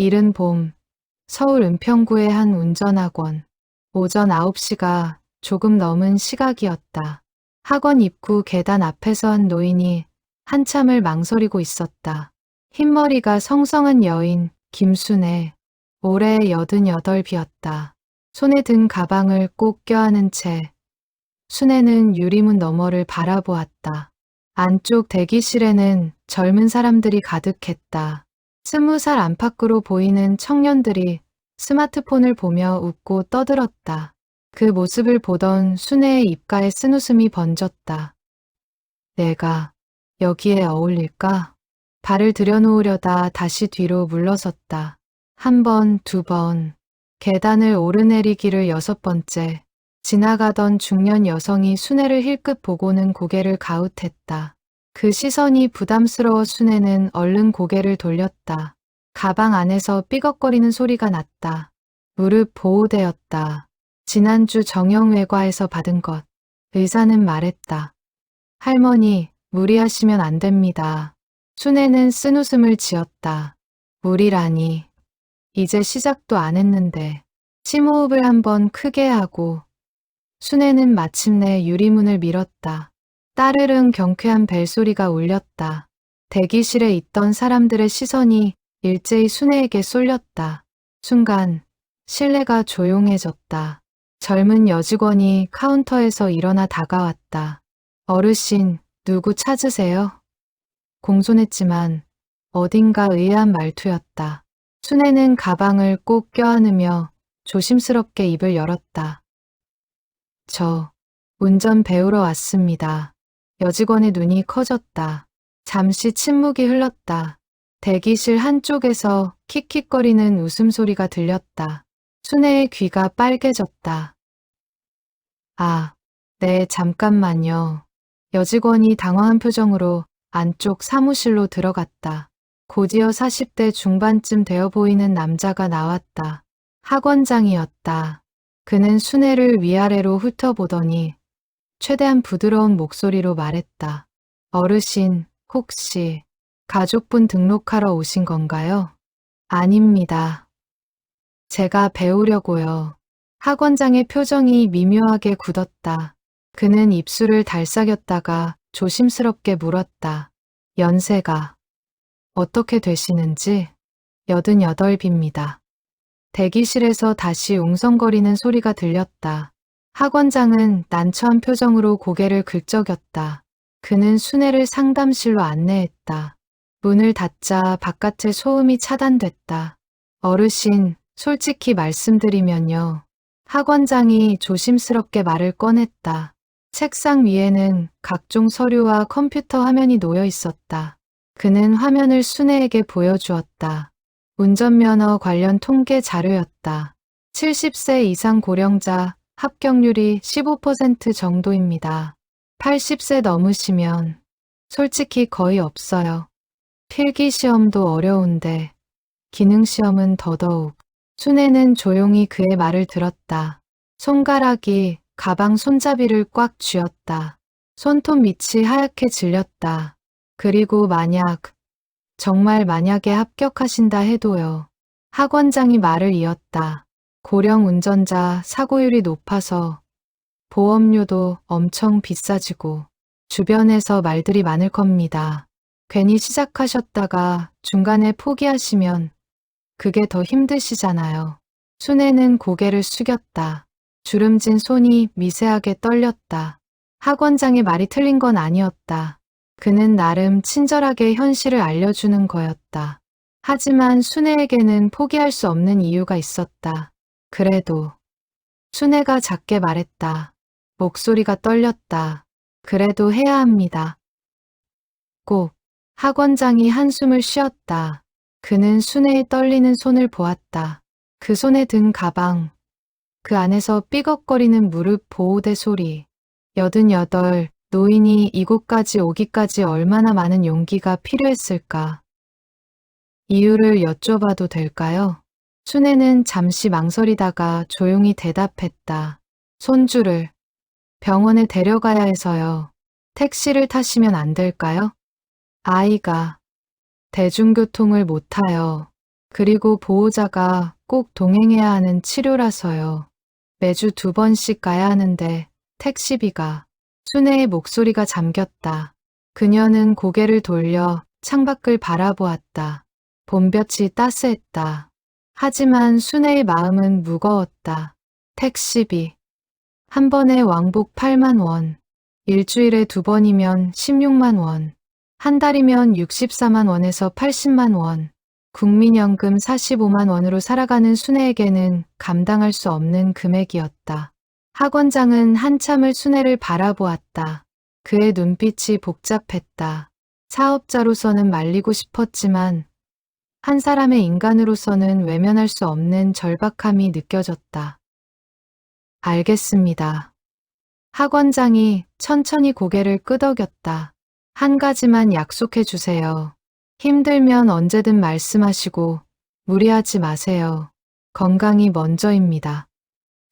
이른 봄, 서울 은평구의 한 운전학원. 오전 9시가 조금 넘은 시각이었다. 학원 입구 계단 앞에서 한 노인이 한참을 망설이고 있었다. 흰머리가 성성한 여인 김순애, 올해 88이었다. 손에 든 가방을 꼭 껴안은 채 순애는 유리문 너머를 바라보았다. 안쪽 대기실에는 젊은 사람들이 가득했다. 20살 안팎으로 보이는 청년들이 스마트폰을 보며 웃고 떠들었다. 그 모습을 보던 순애의 입가에 쓴웃음이 번졌다. 내가 여기에 어울릴까? 발을 들여놓으려다 다시 뒤로 물러섰다. 한 번, 두 번, 계단을 오르내리기를 6번째. 지나가던 중년 여성이 순애를 힐끗 보고는 고개를 가웃했다. 그 시선이 부담스러워 순애는 얼른 고개를 돌렸다. 가방 안에서 삐걱거리는 소리가 났다. 무릎 보호대였다. 지난주 정형외과에서 받은 것. 의사는 말했다. 할머니, 무리하시면 안 됩니다. 순애는 쓴웃음을 지었다. 무리라니. 이제 시작도 안 했는데. 심호흡을 한번 크게 하고 순애는 마침내 유리문을 밀었다. 따르릉 경쾌한 벨소리가 울렸다. 대기실에 있던 사람들의 시선이 일제히 순애에게 쏠렸다. 순간 실내가 조용해졌다. 젊은 여직원이 카운터에서 일어나 다가왔다. 어르신, 누구 찾으세요? 공손했지만 어딘가 의아한 말투였다. 순애는 가방을 꼭 껴안으며 조심스럽게 입을 열었다. 저 운전 배우러 왔습니다. 여직원의 눈이 커졌다. 잠시 침묵이 흘렀다. 대기실 한쪽에서 킥킥거리는 웃음소리가 들렸다. 순애의 귀가 빨개졌다. 아, 네, 잠깐만요. 여직원이 당황한 표정으로 안쪽 사무실로 들어갔다. 곧이어 40대 중반쯤 되어 보이는 남자가 나왔다. 학원장이었다. 그는 순애를 위아래로 훑어보더니 최대한 부드러운 목소리로 말했다. 어르신, 혹시 가족분 등록하러 오신 건가요? 아닙니다. 제가 배우려고요. 학원장의 표정이 미묘하게 굳었다. 그는 입술을 달싹였다가 조심스럽게 물었다. 연세가 어떻게 되시는지? 88입니다. 대기실에서 다시 웅성거리는 소리가 들렸다. 학원장은 난처한 표정으로 고개를 긁적였다. 그는 순애를 상담실로 안내했다. 문을 닫자 바깥의 소음이 차단됐다. 어르신, 솔직히 말씀드리면요. 학원장이 조심스럽게 말을 꺼냈다. 책상 위에는 각종 서류와 컴퓨터 화면이 놓여 있었다. 그는 화면을 순애에게 보여주었다. 운전면허 관련 통계 자료였다. 70세 이상 고령자 합격률이 15% 정도입니다. 80세 넘으시면 솔직히 거의 없어요. 필기 시험도 어려운데 기능 시험은 더더욱. 순애는 조용히 그의 말을 들었다. 손가락이 가방 손잡이를 꽉 쥐었다. 손톱 밑이 하얗게 질렸다. 그리고 정말 만약에 합격하신다 해도요. 학원장이 말을 이었다. 고령 운전자 사고율이 높아서 보험료도 엄청 비싸지고 주변에서 말들이 많을 겁니다. 괜히 시작하셨다가 중간에 포기하시면 그게 더 힘드시잖아요. 순애는 고개를 숙였다. 주름진 손이 미세하게 떨렸다. 학원장의 말이 틀린 건 아니었다. 그는 나름 친절하게 현실을 알려주는 거였다. 하지만 순애에게는 포기할 수 없는 이유가 있었다. 그래도 순애가 작게 말했다. 목소리가 떨렸다. 그래도 해야 합니다. 꼭. 학원장이 한숨을 쉬었다. 그는 순애의 떨리는 손을 보았다. 그 손에 든 가방. 그 안에서 삐걱거리는 무릎 보호대 소리. 88, 노인이 이곳까지 오기까지 얼마나 많은 용기가 필요했을까. 이유를 여쭤봐도 될까요? 순애는 잠시 망설이다가 조용히 대답했다. 손주를 병원에 데려가야 해서요. 택시를 타시면 안 될까요? 아이가 대중교통을 못 타요. 그리고 보호자가 꼭 동행해야 하는 치료라서요. 매주 2번씩 가야 하는데 택시비가. 순애의 목소리가 잠겼다. 그녀는 고개를 돌려 창밖을 바라보았다. 봄볕이 따스했다. 하지만 순애의 마음은 무거웠다. 택시비. 한 번에 왕복 8만 원. 일주일에 2번이면 16만 원. 한 달이면 64만 원에서 80만 원. 국민연금 45만 원으로 살아가는 순애에게는 감당할 수 없는 금액이었다. 학원장은 한참을 순애를 바라보았다. 그의 눈빛이 복잡했다. 사업자로서는 말리고 싶었지만 한 사람의 인간으로서는 외면할 수 없는 절박함이 느껴졌다. 알겠습니다. 학원장이 천천히 고개를 끄덕였다. 한 가지만 약속해 주세요. 힘들면 언제든 말씀하시고 무리하지 마세요. 건강이 먼저입니다.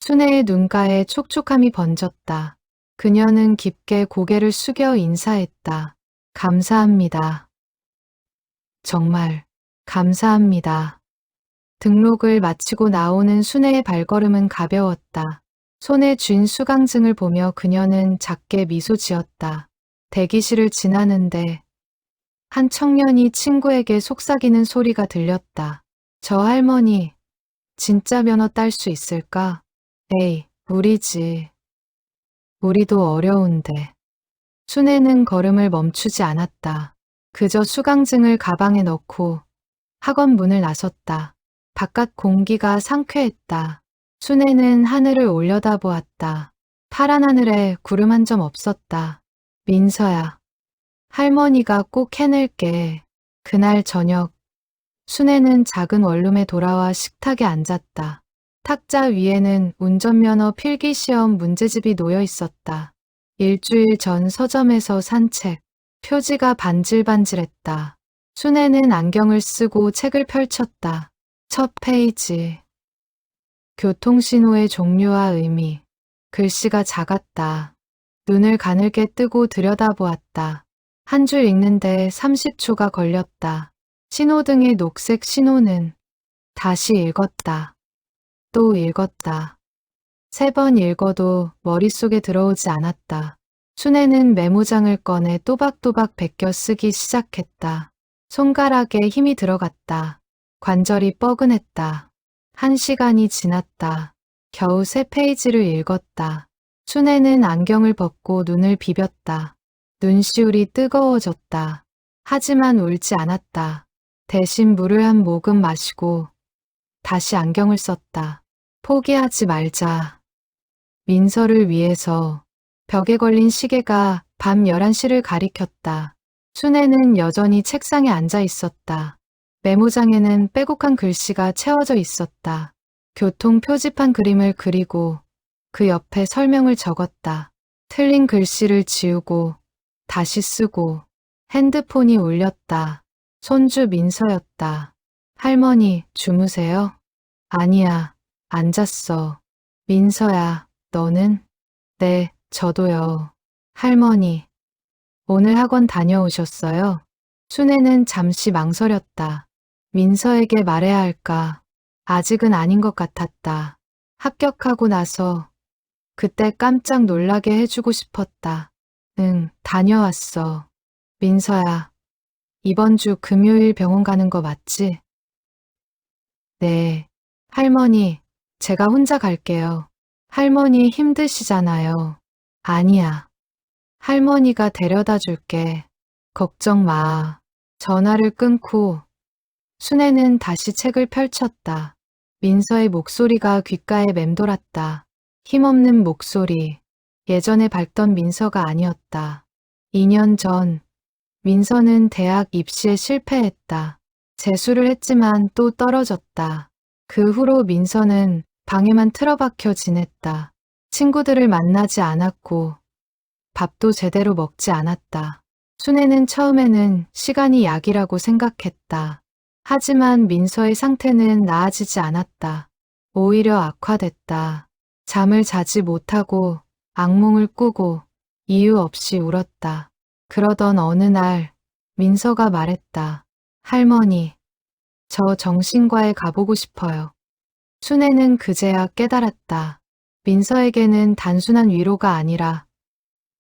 순애의 눈가에 촉촉함이 번졌다. 그녀는 깊게 고개를 숙여 인사했다. 감사합니다. 정말 감사합니다. 등록을 마치고 나오는 순애의 발걸음은 가벼웠다. 손에 쥔 수강증을 보며 그녀는 작게 미소 지었다. 대기실을 지나는데 한 청년이 친구에게 속삭이는 소리가 들렸다. 저 할머니, 진짜 면허 딸 수 있을까? 에이, 우리지. 우리도 어려운데. 순애는 걸음을 멈추지 않았다. 그저 수강증을 가방에 넣고 학원 문을 나섰다. 바깥 공기가 상쾌했다. 순애는 하늘을 올려다보았다. 파란 하늘에 구름 한 점 없었다. 민서야, 할머니가 꼭 해낼게. 그날 저녁, 순애는 작은 원룸에 돌아와 식탁에 앉았다. 탁자 위에는 운전면허 필기시험 문제집이 놓여 있었다. 일주일 전 서점에서 산 책, 표지가 반질반질했다. 순애는 안경을 쓰고 책을 펼쳤다. 첫 페이지. 교통신호의 종류와 의미. 글씨가 작았다. 눈을 가늘게 뜨고 들여다보았다. 한 줄 읽는데 30초가 걸렸다. 신호등의 녹색 신호는 다시 읽었다. 또 읽었다. 3번 읽어도 머릿속에 들어오지 않았다. 순애는 메모장을 꺼내 또박또박 베껴 쓰기 시작했다. 손가락에 힘이 들어갔다. 관절이 뻐근했다. 1시간이 지났다. 겨우 3페이지를 읽었다. 순애는 안경을 벗고 눈을 비볐다. 눈시울이 뜨거워졌다. 하지만 울지 않았다. 대신 물을 한 모금 마시고 다시 안경을 썼다. 포기하지 말자. 민서를 위해서. 벽에 걸린 시계가 밤 11시를 가리켰다. 순애는 여전히 책상에 앉아 있었다. 메모장에는 빼곡한 글씨가 채워져 있었다. 교통 표지판 그림을 그리고 그 옆에 설명을 적었다. 틀린 글씨를 지우고 다시 쓰고. 핸드폰이 울렸다. 손주 민서였다. 할머니, 주무세요? 아니야, 안 잤어. 민서야, 너는? 네, 저도요. 할머니, 오늘 학원 다녀오셨어요? 순애는 잠시 망설였다. 민서에게 말해야 할까? 아직은 아닌 것 같았다. 합격하고 나서 그때 깜짝 놀라게 해주고 싶었다. 응, 다녀왔어. 민서야, 이번 주 금요일 병원 가는 거 맞지? 네. 할머니, 제가 혼자 갈게요. 할머니 힘드시잖아요. 아니야. 할머니가 데려다 줄게. 걱정 마. 전화를 끊고 순애는 다시 책을 펼쳤다. 민서의 목소리가 귓가에 맴돌았다. 힘없는 목소리. 예전에 밝던 민서가 아니었다. 2년 전, 민서는 대학 입시에 실패했다. 재수를 했지만 또 떨어졌다. 그 후로 민서는 방에만 틀어박혀 지냈다. 친구들을 만나지 않았고 밥도 제대로 먹지 않았다. 순애는 처음에는 시간이 약이라고 생각했다. 하지만 민서의 상태는 나아지지 않았다. 오히려 악화됐다. 잠을 자지 못하고 악몽을 꾸고 이유 없이 울었다. 그러던 어느 날 민서가 말했다. 할머니, 저 정신과에 가보고 싶어요. 순애는 그제야 깨달았다. 민서에게는 단순한 위로가 아니라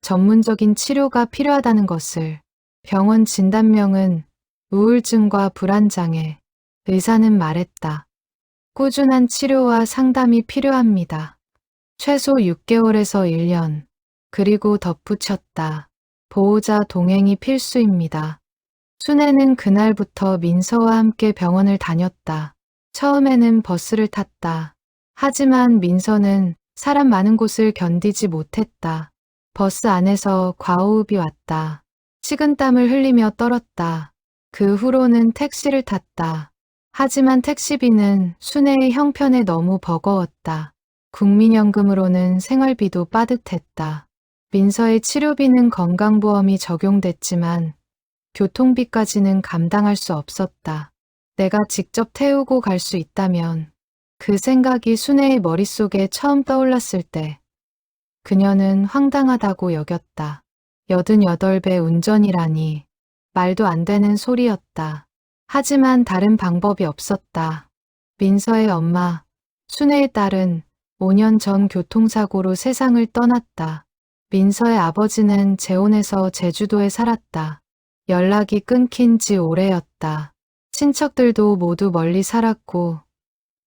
전문적인 치료가 필요하다는 것을. 병원 진단명은 우울증과 불안장애. 의사는 말했다. 꾸준한 치료와 상담이 필요합니다. 최소 6개월에서 1년. 그리고 덧붙였다. 보호자 동행이 필수입니다. 순애는 그날부터 민서와 함께 병원을 다녔다. 처음에는 버스를 탔다. 하지만 민서는 사람 많은 곳을 견디지 못했다. 버스 안에서 과호흡이 왔다. 식은땀을 흘리며 떨었다. 그 후로는 택시를 탔다. 하지만 택시비는 순애의 형편에 너무 버거웠다. 국민연금으로는 생활비도 빠듯했다. 민서의 치료비는 건강보험이 적용됐지만 교통비까지는 감당할 수 없었다. 내가 직접 태우고 갈 수 있다면. 그 생각이 순애의 머릿속에 처음 떠올랐을 때 그녀는 황당하다고 여겼다. 88배 운전이라니 말도 안 되는 소리였다. 하지만 다른 방법이 없었다. 민서의 엄마, 순애의 딸은 5년 전 교통사고로 세상을 떠났다. 민서의 아버지는 재혼해서 제주도에 살았다. 연락이 끊긴 지 오래였다. 친척들도 모두 멀리 살았고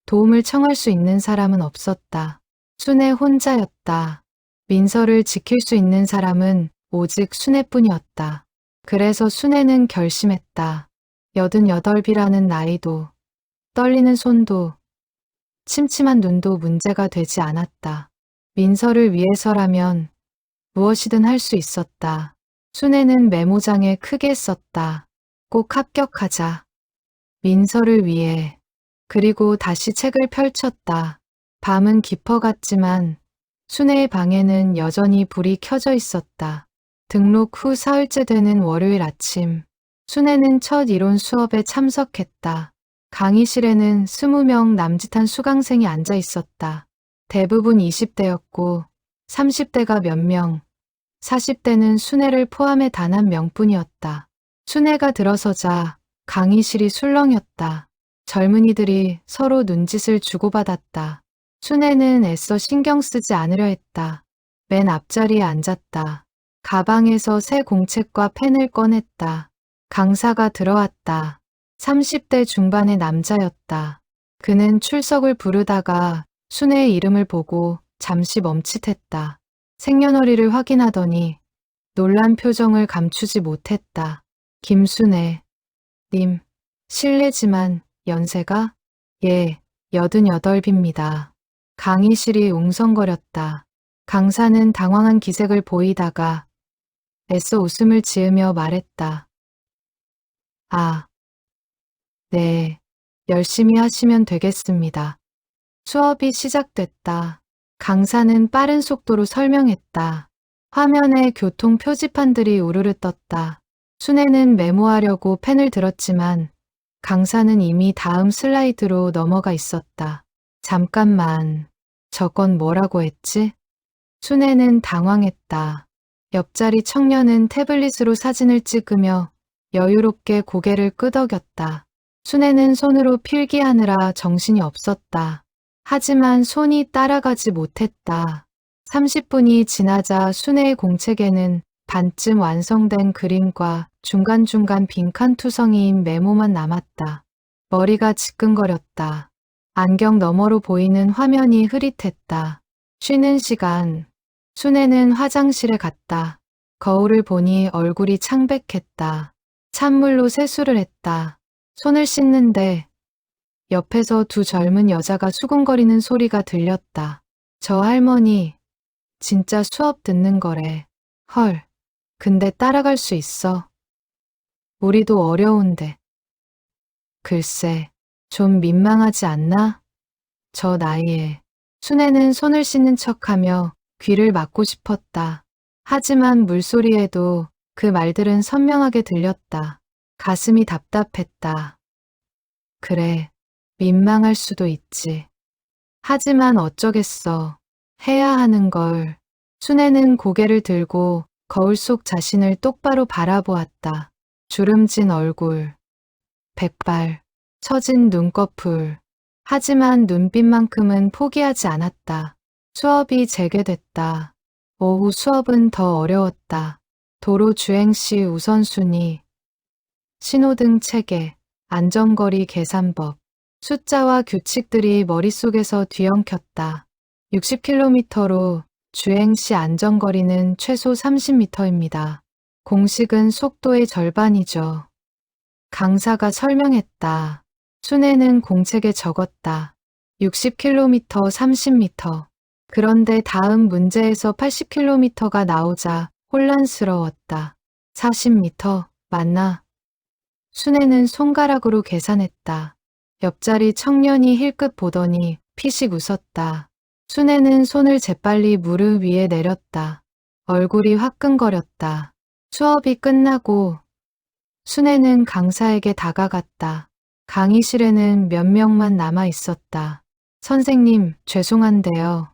도움을 청할 수 있는 사람은 없었다. 순애 혼자였다. 민서를 지킬 수 있는 사람은 오직 순애뿐이었다. 그래서 순애는 결심했다. 88이라는 나이도, 떨리는 손도, 침침한 눈도 문제가 되지 않았다. 민서를 위해서라면 무엇이든 할 수 있었다. 순애는 메모장에 크게 썼다. 꼭 합격하자. 민서를 위해. 그리고 다시 책을 펼쳤다. 밤은 깊어갔지만 순애의 방에는 여전히 불이 켜져 있었다. 등록 후 사흘째 되는 월요일 아침, 순애는 첫 이론 수업에 참석했다. 강의실에는 20명 남짓한 수강생이 앉아 있었다. 대부분 20대였고 30대가 몇 명, 40대는 순애를 포함해 단 한 명뿐이었다. 순애가 들어서자 강의실이 술렁였다. 젊은이들이 서로 눈짓을 주고받았다. 순애는 애써 신경 쓰지 않으려 했다. 맨 앞자리에 앉았다. 가방에서 새 공책과 펜을 꺼냈다. 강사가 들어왔다. 30대 중반의 남자였다. 그는 출석을 부르다가 순애의 이름을 보고 잠시 멈칫했다. 생년월일을 확인하더니 놀란 표정을 감추지 못했다. 김순애 님, 실례지만 연세가? 예, 88입니다. 강의실이 웅성거렸다. 강사는 당황한 기색을 보이다가 애써 웃음을 지으며 말했다. 아, 네, 열심히 하시면 되겠습니다. 수업이 시작됐다. 강사는 빠른 속도로 설명했다. 화면에 교통 표지판들이 우르르 떴다. 순애는 메모하려고 펜을 들었지만 강사는 이미 다음 슬라이드로 넘어가 있었다. 잠깐만, 저건 뭐라고 했지? 순애는 당황했다. 옆자리 청년은 태블릿으로 사진을 찍으며 여유롭게 고개를 끄덕였다. 순애는 손으로 필기하느라 정신이 없었다. 하지만 손이 따라가지 못했다. 30분이 지나자 순애의 공책에는 반쯤 완성된 그림과 중간중간 빈칸 투성이인 메모만 남았다. 머리가 지끈거렸다. 안경 너머로 보이는 화면이 흐릿했다. 쉬는 시간, 순애는 화장실에 갔다. 거울을 보니 얼굴이 창백했다. 찬물로 세수를 했다. 손을 씻는데 옆에서 두 젊은 여자가 수군거리는 소리가 들렸다. 저 할머니, 진짜 수업 듣는 거래. 헐, 근데 따라갈 수 있어. 우리도 어려운데. 글쎄, 좀 민망하지 않나? 저 나이에. 순애는 손을 씻는 척하며 귀를 막고 싶었다. 하지만 물소리에도 그 말들은 선명하게 들렸다. 가슴이 답답했다. 그래, 민망할 수도 있지. 하지만 어쩌겠어. 해야 하는 걸. 순애는 고개를 들고 거울 속 자신을 똑바로 바라보았다. 주름진 얼굴, 백발, 처진 눈꺼풀. 하지만 눈빛만큼은 포기하지 않았다. 수업이 재개됐다. 오후 수업은 더 어려웠다. 도로 주행 시 우선순위, 신호등 체계, 안전거리 계산법, 숫자와 규칙들이 머릿속에서 뒤엉켰다. 60km로 주행 시 안전거리는 최소 30m입니다. 공식은 속도의 절반이죠. 강사가 설명했다. 순애는 공책에 적었다. 60km 30m. 그런데 다음 문제에서 80km가 나오자 혼란스러웠다. 40m 맞나? 순애는 손가락으로 계산했다. 옆자리 청년이 힐끗 보더니 피식 웃었다. 순애는 손을 재빨리 무릎 위에 내렸다. 얼굴이 화끈거렸다. 수업이 끝나고 순애는 강사에게 다가갔다. 강의실에는 몇 명만 남아 있었다. 선생님, 죄송한데요.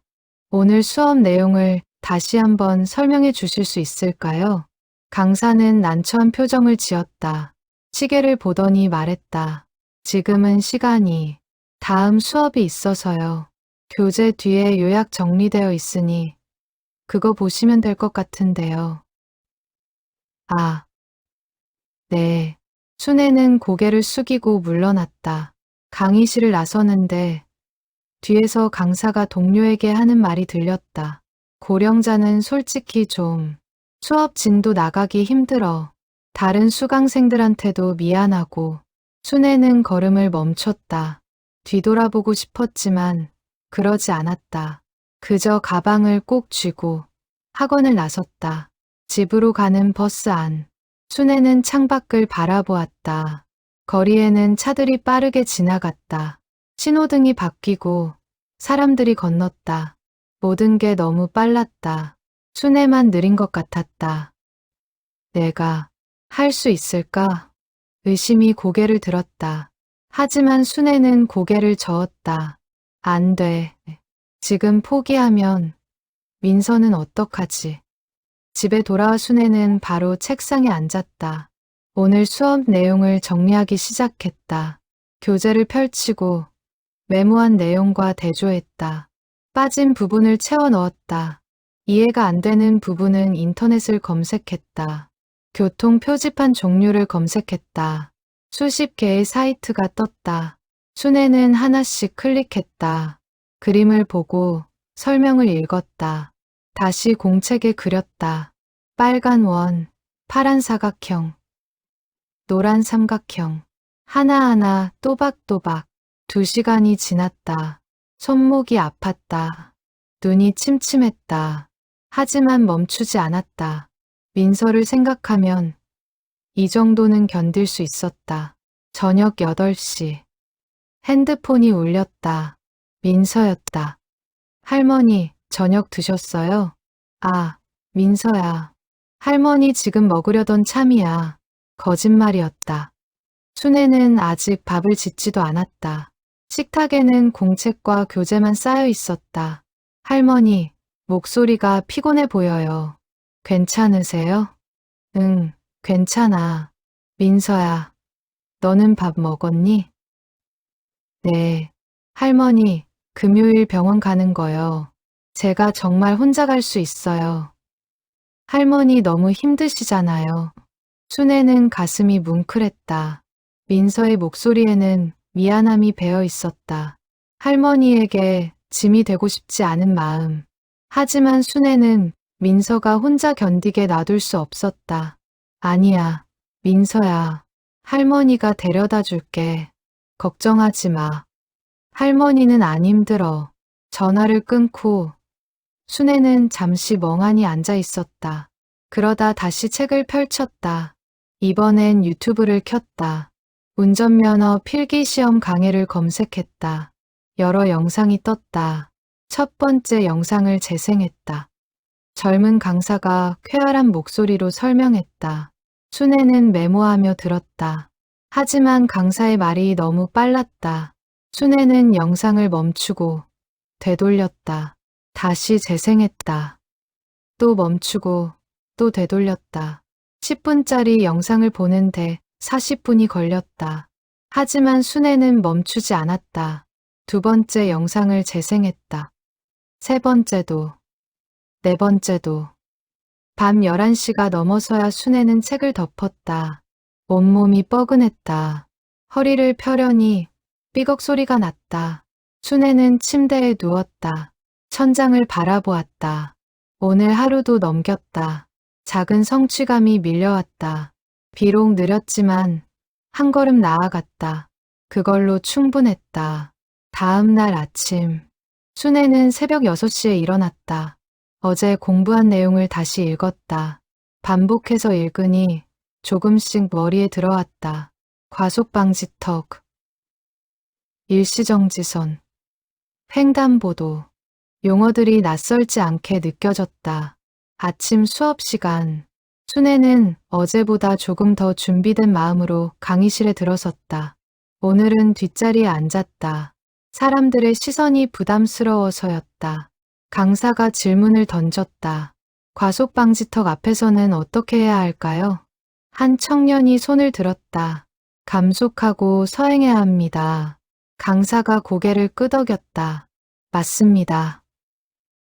오늘 수업 내용을 다시 한번 설명해 주실 수 있을까요? 강사는 난처한 표정을 지었다. 시계를 보더니 말했다. 지금은 시간이 다음 수업이 있어서요. 교재 뒤에 요약 정리되어 있으니 그거 보시면 될 것 같은데요. 아, 네. 순애는 고개를 숙이고 물러났다. 강의실을 나서는데 뒤에서 강사가 동료에게 하는 말이 들렸다. 고령자는 솔직히 좀 수업 진도 나가기 힘들어. 다른 수강생들한테도 미안하고. 순애는 걸음을 멈췄다. 뒤돌아보고 싶었지만 그러지 않았다. 그저 가방을 꼭 쥐고 학원을 나섰다. 집으로 가는 버스 안. 순애는 창밖을 바라보았다. 거리에는 차들이 빠르게 지나갔다. 신호등이 바뀌고 사람들이 건넜다. 모든 게 너무 빨랐다. 순애만 느린 것 같았다. 내가 할 수 있을까? 의심이 고개를 들었다. 하지만 순애는 고개를 저었다. 안 돼. 지금 포기하면 민서는 어떡하지? 집에 돌아와 순애는 바로 책상에 앉았다. 오늘 수업 내용을 정리하기 시작했다. 교재를 펼치고 메모한 내용과 대조했다. 빠진 부분을 채워 넣었다. 이해가 안 되는 부분은 인터넷을 검색했다. 교통 표지판 종류를 검색했다. 수십 개의 사이트가 떴다. 순애는 하나씩 클릭했다. 그림을 보고 설명을 읽었다. 다시 공책에 그렸다. 빨간 원, 파란 사각형, 노란 삼각형, 하나하나 또박또박. 2시간이 지났다. 손목이 아팠다. 눈이 침침했다. 하지만 멈추지 않았다. 민서를 생각하면 이 정도는 견딜 수 있었다. 저녁 8시. 핸드폰이 울렸다. 민서였다. 할머니, 저녁 드셨어요? 아, 민서야. 할머니 지금 먹으려던 참이야. 거짓말이었다. 순애는 아직 밥을 짓지도 않았다. 식탁에는 공책과 교재만 쌓여 있었다. 할머니, 목소리가 피곤해 보여요. 괜찮으세요? 응, 괜찮아. 민서야, 너는 밥 먹었니? 네. 할머니, 금요일 병원 가는 거요. 제가 정말 혼자 갈 수 있어요. 할머니 너무 힘드시잖아요. 순애는 가슴이 뭉클했다. 민서의 목소리에는 미안함이 배어 있었다. 할머니에게 짐이 되고 싶지 않은 마음. 하지만 순애는 민서가 혼자 견디게 놔둘 수 없었다. 아니야, 민서야. 할머니가 데려다 줄게. 걱정하지 마. 할머니는 안 힘들어. 전화를 끊고 순애는 잠시 멍하니 앉아 있었다. 그러다 다시 책을 펼쳤다. 이번엔 유튜브를 켰다. 운전면허 필기시험 강의를 검색했다. 여러 영상이 떴다. 첫 번째 영상을 재생했다. 젊은 강사가 쾌활한 목소리로 설명했다. 순애는 메모하며 들었다. 하지만 강사의 말이 너무 빨랐다. 순애는 영상을 멈추고 되돌렸다. 다시 재생했다. 또 멈추고 또 되돌렸다. 10분짜리 영상을 보는데 40분이 걸렸다. 하지만 순애는 멈추지 않았다. 두 번째 영상을 재생했다. 세 번째도, 네 번째도. 밤 11시가 넘어서야 순애는 책을 덮었다. 온몸이 뻐근했다. 허리를 펴려니 삐걱 소리가 났다. 순애는 침대에 누웠다. 천장을 바라보았다. 오늘 하루도 넘겼다. 작은 성취감이 밀려왔다. 비록 느렸지만 한 걸음 나아갔다. 그걸로 충분했다. 다음 날 아침, 순애는 새벽 6시에 일어났다. 어제 공부한 내용을 다시 읽었다. 반복해서 읽으니 조금씩 머리에 들어왔다. 과속방지턱, 일시정지선, 횡단보도. 용어들이 낯설지 않게 느껴졌다. 아침 수업 시간, 순애는 어제보다 조금 더 준비된 마음으로 강의실에 들어섰다. 오늘은 뒷자리에 앉았다. 사람들의 시선이 부담스러워서였다. 강사가 질문을 던졌다. 과속방지턱 앞에서는 어떻게 해야 할까요? 한 청년이 손을 들었다. 감속하고 서행해야 합니다. 강사가 고개를 끄덕였다. 맞습니다.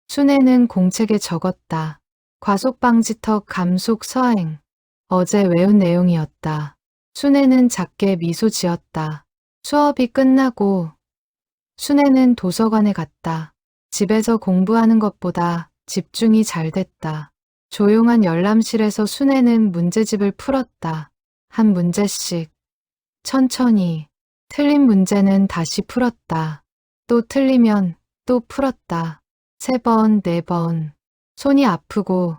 순애는 공책에 적었다. 과속방지턱 감속 서행. 어제 외운 내용이었다. 순애는 작게 미소 지었다. 수업이 끝나고 순애는 도서관에 갔다. 집에서 공부하는 것보다 집중이 잘 됐다. 조용한 열람실에서 순애는 문제집을 풀었다. 한 문제씩. 천천히. 틀린 문제는 다시 풀었다. 또 틀리면 또 풀었다. 3번, 4번. 손이 아프고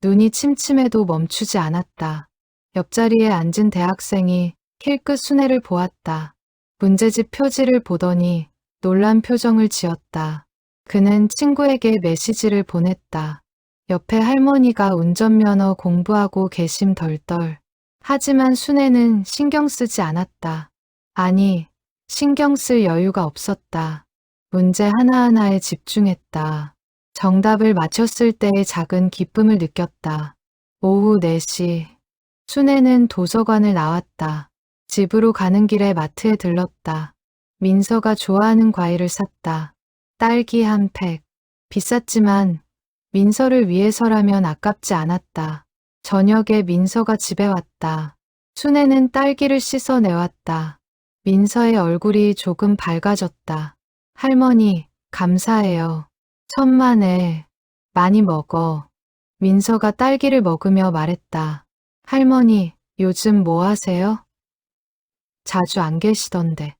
눈이 침침해도 멈추지 않았다. 옆자리에 앉은 대학생이 힐끗 순애를 보았다. 문제집 표지를 보더니 놀란 표정을 지었다. 그는 친구에게 메시지를 보냈다. 옆에 할머니가 운전면허 공부하고 계심 덜덜. 하지만 순애는 신경 쓰지 않았다. 아니, 신경 쓸 여유가 없었다. 문제 하나하나에 집중했다. 정답을 맞췄을 때의 작은 기쁨을 느꼈다. 오후 4시, 순애는 도서관을 나왔다. 집으로 가는 길에 마트에 들렀다. 민서가 좋아하는 과일을 샀다. 딸기 한 팩. 비쌌지만 민서를 위해서라면 아깝지 않았다. 저녁에 민서가 집에 왔다. 순애는 딸기를 씻어내왔다. 민서의 얼굴이 조금 밝아졌다. 할머니, 감사해요. 천만에, 많이 먹어. 민서가 딸기를 먹으며 말했다. 할머니, 요즘 뭐 하세요? 자주 안 계시던데.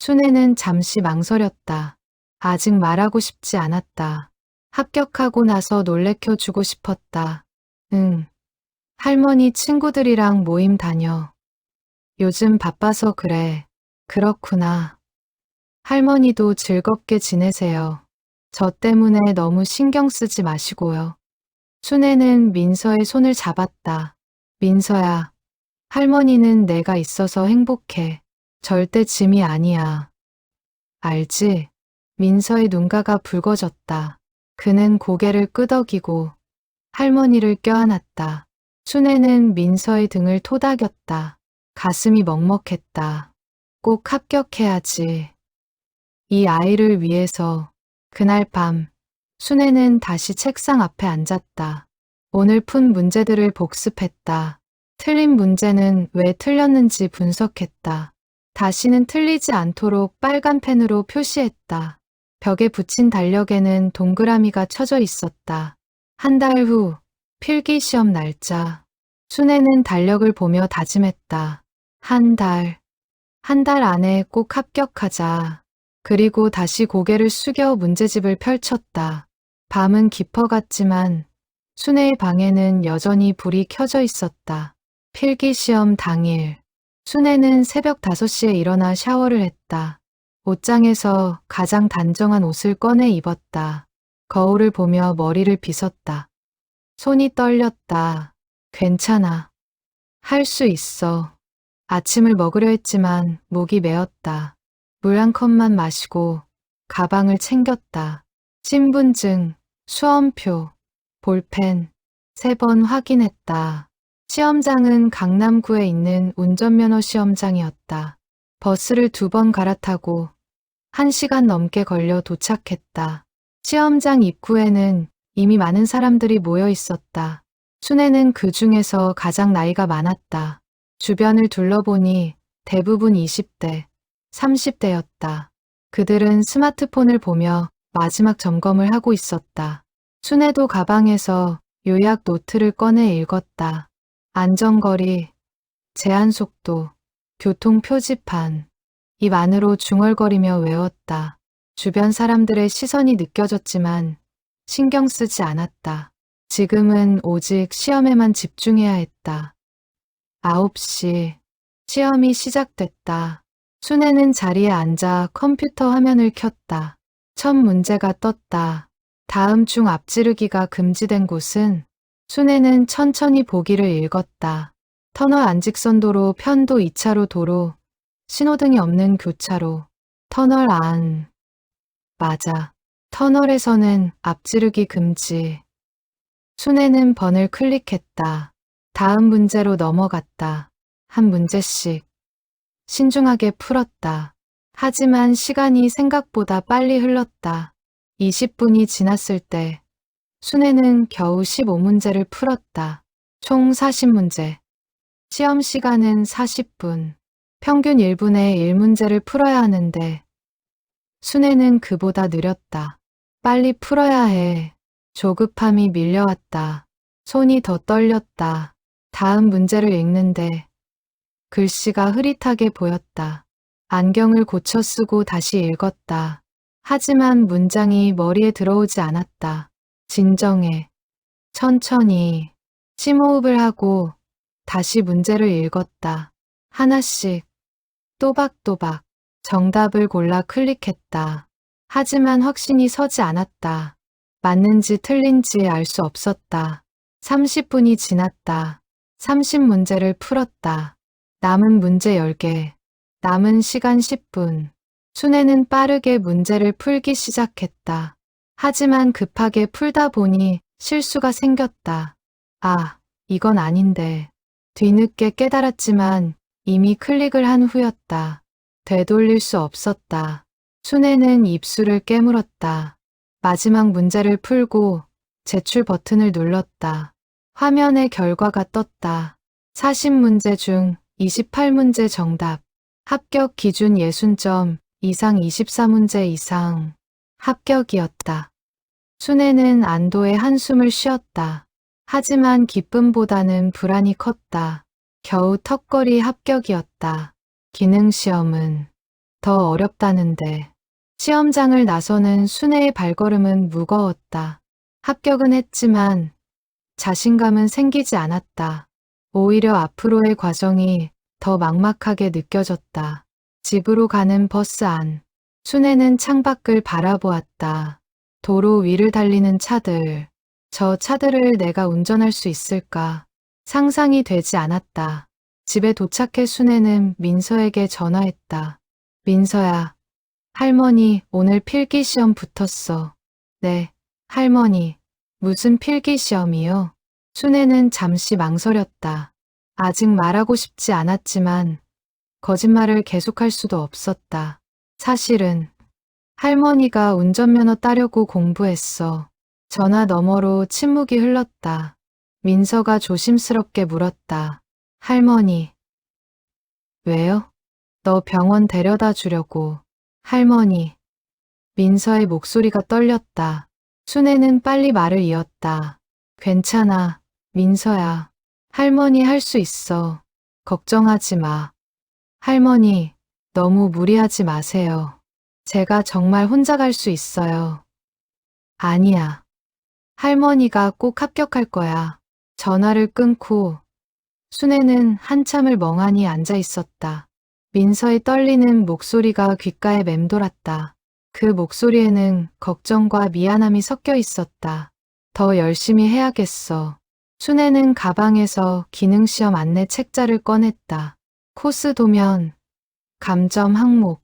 순애는 잠시 망설였다. 아직 말하고 싶지 않았다. 합격하고 나서 놀래켜 주고 싶었다. 응. 할머니 친구들이랑 모임 다녀. 요즘 바빠서 그래. 그렇구나. 할머니도 즐겁게 지내세요. 저 때문에 너무 신경 쓰지 마시고요. 순애는 민서의 손을 잡았다. 민서야, 할머니는 내가 있어서 행복해. 절대 짐이 아니야. 알지? 민서의 눈가가 붉어졌다. 그는 고개를 끄덕이고 할머니를 껴안았다. 순애는 민서의 등을 토닥였다. 가슴이 먹먹했다. 꼭 합격해야지. 이 아이를 위해서. 그날 밤, 순애는 다시 책상 앞에 앉았다. 오늘 푼 문제들을 복습했다. 틀린 문제는 왜 틀렸는지 분석했다. 다시는 틀리지 않도록 빨간 펜으로 표시했다. 벽에 붙인 달력에는 동그라미가 쳐져 있었다. 한 달 후, 필기시험 날짜. 순애는 달력을 보며 다짐했다. 한 달 안에 꼭 합격하자. 그리고 다시 고개를 숙여 문제집을 펼쳤다. 밤은 깊어갔지만 순애의 방에는 여전히 불이 켜져 있었다. 필기시험 당일, 순애는 새벽 5시에 일어나 샤워를 했다. 옷장에서 가장 단정한 옷을 꺼내 입었다. 거울을 보며 머리를 빗었다. 손이 떨렸다. 괜찮아. 할 수 있어. 아침을 먹으려 했지만 목이 메었다. 물 한 컵만 마시고 가방을 챙겼다. 신분증, 수험표, 볼펜 3번 확인했다. 시험장은 강남구에 있는 운전면허 시험장이었다. 버스를 2번 갈아타고 1시간 넘게 걸려 도착했다. 시험장 입구에는 이미 많은 사람들이 모여 있었다. 순애는 그 중에서 가장 나이가 많았다. 주변을 둘러보니 대부분 20대, 30대였다. 그들은 스마트폰을 보며 마지막 점검을 하고 있었다. 순애도 가방에서 요약 노트를 꺼내 읽었다. 안전거리, 제한속도, 교통 표지판, 입 안으로 중얼거리며 외웠다. 주변 사람들의 시선이 느껴졌지만 신경 쓰지 않았다. 지금은 오직 시험에만 집중해야 했다. 9시, 시험이 시작됐다. 순애는 자리에 앉아 컴퓨터 화면을 켰다. 첫 문제가 떴다. 다음 중 앞지르기가 금지된 곳은? 순애는 천천히 보기를 읽었다. 터널 안직선도로 편도 2차로 도로, 신호등이 없는 교차로, 터널 안. 맞아. 터널에서는 앞지르기 금지. 순애는 번을 클릭했다. 다음 문제로 넘어갔다. 한 문제씩 신중하게 풀었다. 하지만 시간이 생각보다 빨리 흘렀다. 20분이 지났을 때 순애는 겨우 15문제를 풀었다. 총 40문제. 시험 시간은 40분. 평균 1분에 1문제를 풀어야 하는데 순애는 그보다 느렸다. 빨리 풀어야 해. 조급함이 밀려왔다. 손이 더 떨렸다. 다음 문제를 읽는데 글씨가 흐릿하게 보였다. 안경을 고쳐 쓰고 다시 읽었다. 하지만 문장이 머리에 들어오지 않았다. 진정해. 천천히. 심호흡을 하고 다시 문제를 읽었다. 하나씩 또박또박 정답을 골라 클릭했다. 하지만 확신이 서지 않았다. 맞는지 틀린지 알 수 없었다. 30분이 지났다. 30문제를 풀었다. 남은 문제 10개. 남은 시간 10분. 순애는 빠르게 문제를 풀기 시작했다. 하지만 급하게 풀다 보니 실수가 생겼다. 아, 이건 아닌데. 뒤늦게 깨달았지만 이미 클릭을 한 후였다. 되돌릴 수 없었다. 순애는 입술을 깨물었다. 마지막 문제를 풀고 제출 버튼을 눌렀다. 화면에 결과가 떴다. 40문제 중 28문제 정답. 합격 기준 60점 이상 24문제 이상. 합격이었다. 순애는 안도의 한숨을 쉬었다. 하지만 기쁨보다는 불안이 컸다. 겨우 턱걸이 합격이었다. 기능시험은 더 어렵다는데. 시험장을 나서는 순애의 발걸음은 무거웠다. 합격은 했지만 자신감은 생기지 않았다. 오히려 앞으로의 과정이 더 막막하게 느껴졌다. 집으로 가는 버스 안. 순애는 창밖을 바라보았다. 도로 위를 달리는 차들. 저 차들을 내가 운전할 수 있을까? 상상이 되지 않았다. 집에 도착해 순애는 민서에게 전화했다. 민서야, 할머니 오늘 필기시험 붙었어. 네, 할머니. 무슨 필기시험이요? 순애는 잠시 망설였다. 아직 말하고 싶지 않았지만 거짓말을 계속할 수도 없었다. 사실은 할머니가 운전면허 따려고 공부했어. 전화 너머로 침묵이 흘렀다. 민서가 조심스럽게 물었다. 할머니. 왜요? 너 병원 데려다 주려고. 할머니. 민서의 목소리가 떨렸다. 순애는 빨리 말을 이었다. 괜찮아, 민서야. 할머니 할 수 있어. 걱정하지 마. 할머니, 너무 무리하지 마세요. 제가 정말 혼자 갈 수 있어요. 아니야. 할머니가 꼭 합격할 거야. 전화를 끊고 순애는 한참을 멍하니 앉아 있었다. 민서의 떨리는 목소리가 귓가에 맴돌았다. 그 목소리에는 걱정과 미안함이 섞여 있었다. 더 열심히 해야겠어. 순애는 가방에서 기능시험 안내 책자를 꺼냈다. 코스 도면, 감점 항목,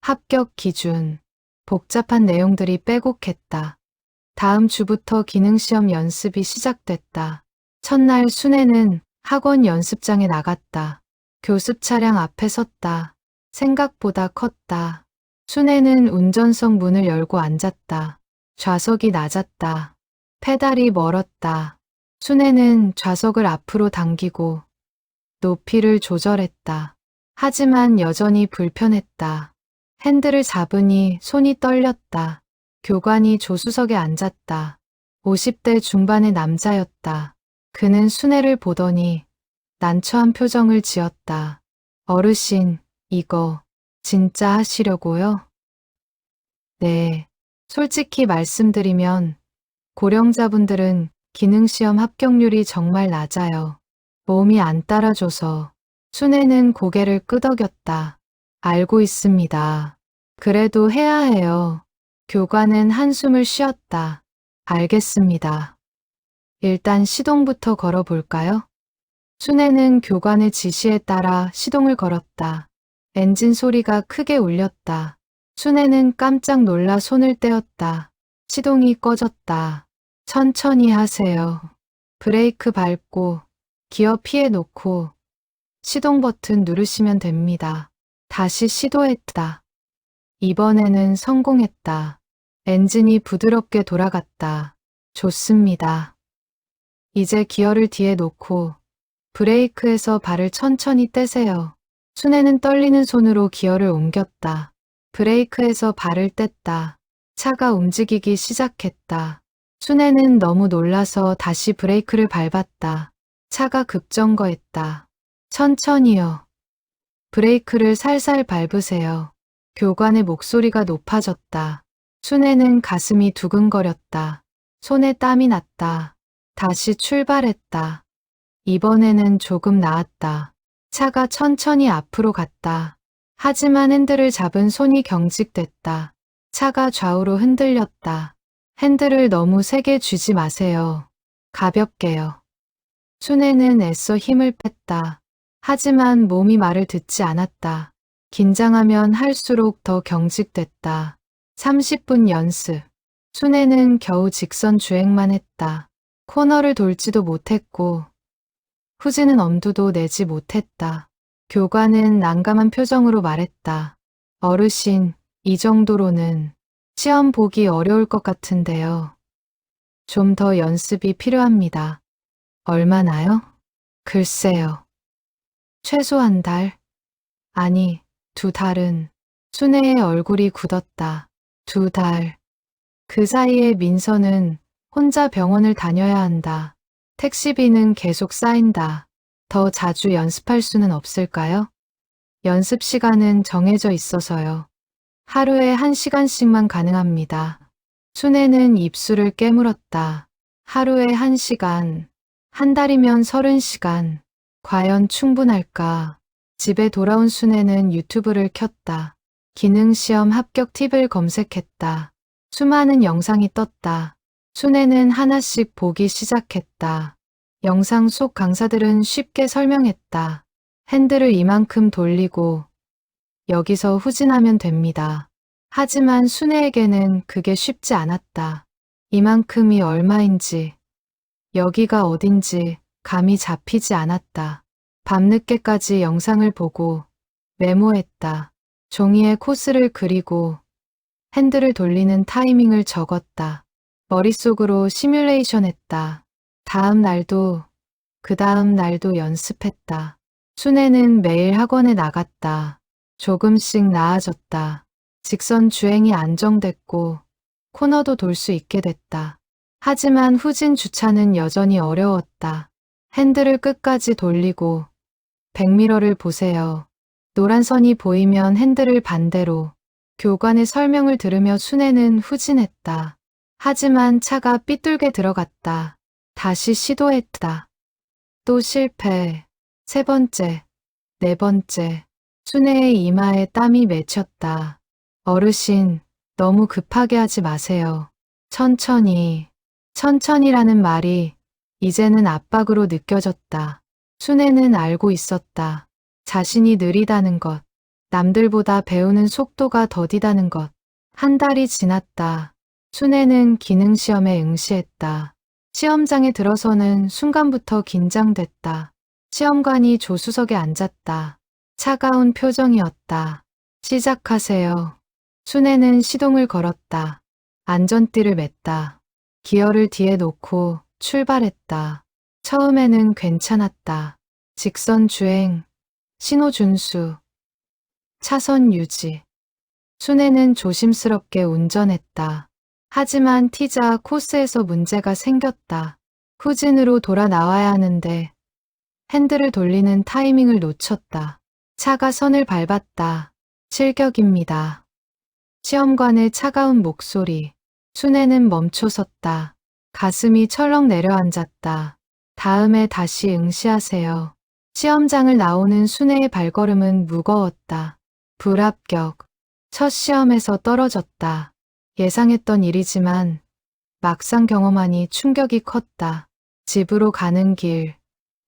합격 기준, 복잡한 내용들이 빼곡했다. 다음 주부터 기능시험 연습이 시작됐다. 첫날 순애는 학원 연습장에 나갔다. 교습 차량 앞에 섰다. 생각보다 컸다. 순애는 운전석 문을 열고 앉았다. 좌석이 낮았다. 페달이 멀었다. 순애는 좌석을 앞으로 당기고 높이를 조절했다. 하지만 여전히 불편했다. 핸들을 잡으니 손이 떨렸다. 교관이 조수석에 앉았다. 50대 중반의 남자였다. 그는 순애를 보더니 난처한 표정을 지었다. 어르신, 이거 진짜 하시려고요? 네. 솔직히 말씀드리면 고령자분들은 기능시험 합격률이 정말 낮아요. 몸이 안 따라줘서. 순애는 고개를 끄덕였다. 알고 있습니다. 그래도 해야 해요. 교관은 한숨을 쉬었다. 알겠습니다. 일단 시동부터 걸어볼까요? 순애는 교관의 지시에 따라 시동을 걸었다. 엔진 소리가 크게 울렸다. 순애는 깜짝 놀라 손을 떼었다. 시동이 꺼졌다. 천천히 하세요. 브레이크 밟고 기어 피해 놓고 시동 버튼 누르시면 됩니다. 다시 시도했다. 이번에는 성공했다. 엔진이 부드럽게 돌아갔다. 좋습니다. 이제 기어를 뒤에 놓고 브레이크에서 발을 천천히 떼세요. 순애는 떨리는 손으로 기어를 옮겼다. 브레이크에서 발을 뗐다. 차가 움직이기 시작했다. 순애는 너무 놀라서 다시 브레이크를 밟았다. 차가 급정거했다. 천천히요. 브레이크를 살살 밟으세요. 교관의 목소리가 높아졌다. 순애는 가슴이 두근거렸다. 손에 땀이 났다. 다시 출발했다. 이번에는 조금 나았다. 차가 천천히 앞으로 갔다. 하지만 핸들을 잡은 손이 경직됐다. 차가 좌우로 흔들렸다. 핸들을 너무 세게 쥐지 마세요. 가볍게요. 순애는 애써 힘을 뺐다. 하지만 몸이 말을 듣지 않았다. 긴장하면 할수록 더 경직됐다. 30분 연습. 순애는 겨우 직선 주행만 했다. 코너를 돌지도 못했고 후진은 엄두도 내지 못했다. 교관은 난감한 표정으로 말했다. 어르신, 이 정도로는 시험 보기 어려울 것 같은데요. 좀 더 연습이 필요합니다. 얼마나요? 글쎄요. 최소 한 달? 아니, 2달은. 순애의 얼굴이 굳었다. 2달. 그 사이에 민서는 혼자 병원을 다녀야 한다. 택시비는 계속 쌓인다. 더 자주 연습할 수는 없을까요? 연습 시간은 정해져 있어서요. 하루에 1시간씩만 가능합니다. 순애는 입술을 깨물었다. 하루에 1시간. 한 달이면 30시간. 과연 충분할까? 집에 돌아온 순애는 유튜브를 켰다. 기능시험 합격 팁을 검색했다. 수많은 영상이 떴다. 순애는 하나씩 보기 시작했다. 영상 속 강사들은 쉽게 설명했다. 핸들을 이만큼 돌리고 여기서 후진하면 됩니다. 하지만 순애에게는 그게 쉽지 않았다. 이만큼이 얼마인지, 여기가 어딘지 감이 잡히지 않았다. 밤늦게까지 영상을 보고 메모했다. 종이에 코스를 그리고 핸들을 돌리는 타이밍을 적었다. 머릿속으로 시뮬레이션했다. 다음 날도 그 다음 날도 연습했다. 순애는 매일 학원에 나갔다. 조금씩 나아졌다. 직선 주행이 안정됐고 코너도 돌 수 있게 됐다. 하지만 후진 주차는 여전히 어려웠다. 핸들을 끝까지 돌리고 백미러를 보세요. 노란 선이 보이면 핸들을 반대로. 교관의 설명을 들으며 순애는 후진했다. 하지만 차가 삐뚤게 들어갔다. 다시 시도했다. 또 실패. 3번째, 4번째. 순애의 이마에 땀이 맺혔다. 어르신, 너무 급하게 하지 마세요. 천천히. 천천히라는 말이 이제는 압박으로 느껴졌다. 순애는 알고 있었다. 자신이 느리다는 것, 남들보다 배우는 속도가 더디다는 것. 한 달이 지났다. 순애는 기능시험에 응시했다. 시험장에 들어서는 순간부터 긴장됐다. 시험관이 조수석에 앉았다. 차가운 표정이었다. 시작하세요. 순애는 시동을 걸었다. 안전띠를 맸다. 기어를 뒤에 놓고 출발했다. 처음에는 괜찮았다. 직선 주행, 신호 준수, 차선 유지. 순애는 조심스럽게 운전했다. 하지만 티자 코스에서 문제가 생겼다. 후진으로 돌아 나와야 하는데 핸들을 돌리는 타이밍을 놓쳤다. 차가 선을 밟았다. 실격입니다. 시험관의 차가운 목소리. 순애는 멈춰섰다. 가슴이 철렁 내려앉았다. 다음에 다시 응시하세요. 시험장을 나오는 순애의 발걸음은 무거웠다. 불합격. 첫 시험에서 떨어졌다. 예상했던 일이지만 막상 경험하니 충격이 컸다. 집으로 가는 길.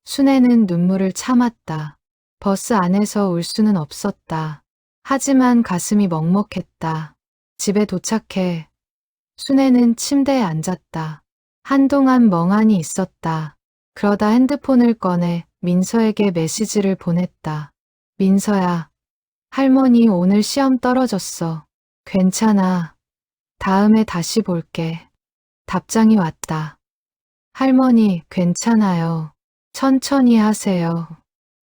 순애는 눈물을 참았다. 버스 안에서 울 수는 없었다. 하지만 가슴이 먹먹했다. 집에 도착해 순애는 침대에 앉았다. 한동안 멍하니 있었다. 그러다 핸드폰을 꺼내 민서에게 메시지를 보냈다. 민서야, 할머니 오늘 시험 떨어졌어. 괜찮아. 다음에 다시 볼게. 답장이 왔다. 할머니, 괜찮아요. 천천히 하세요.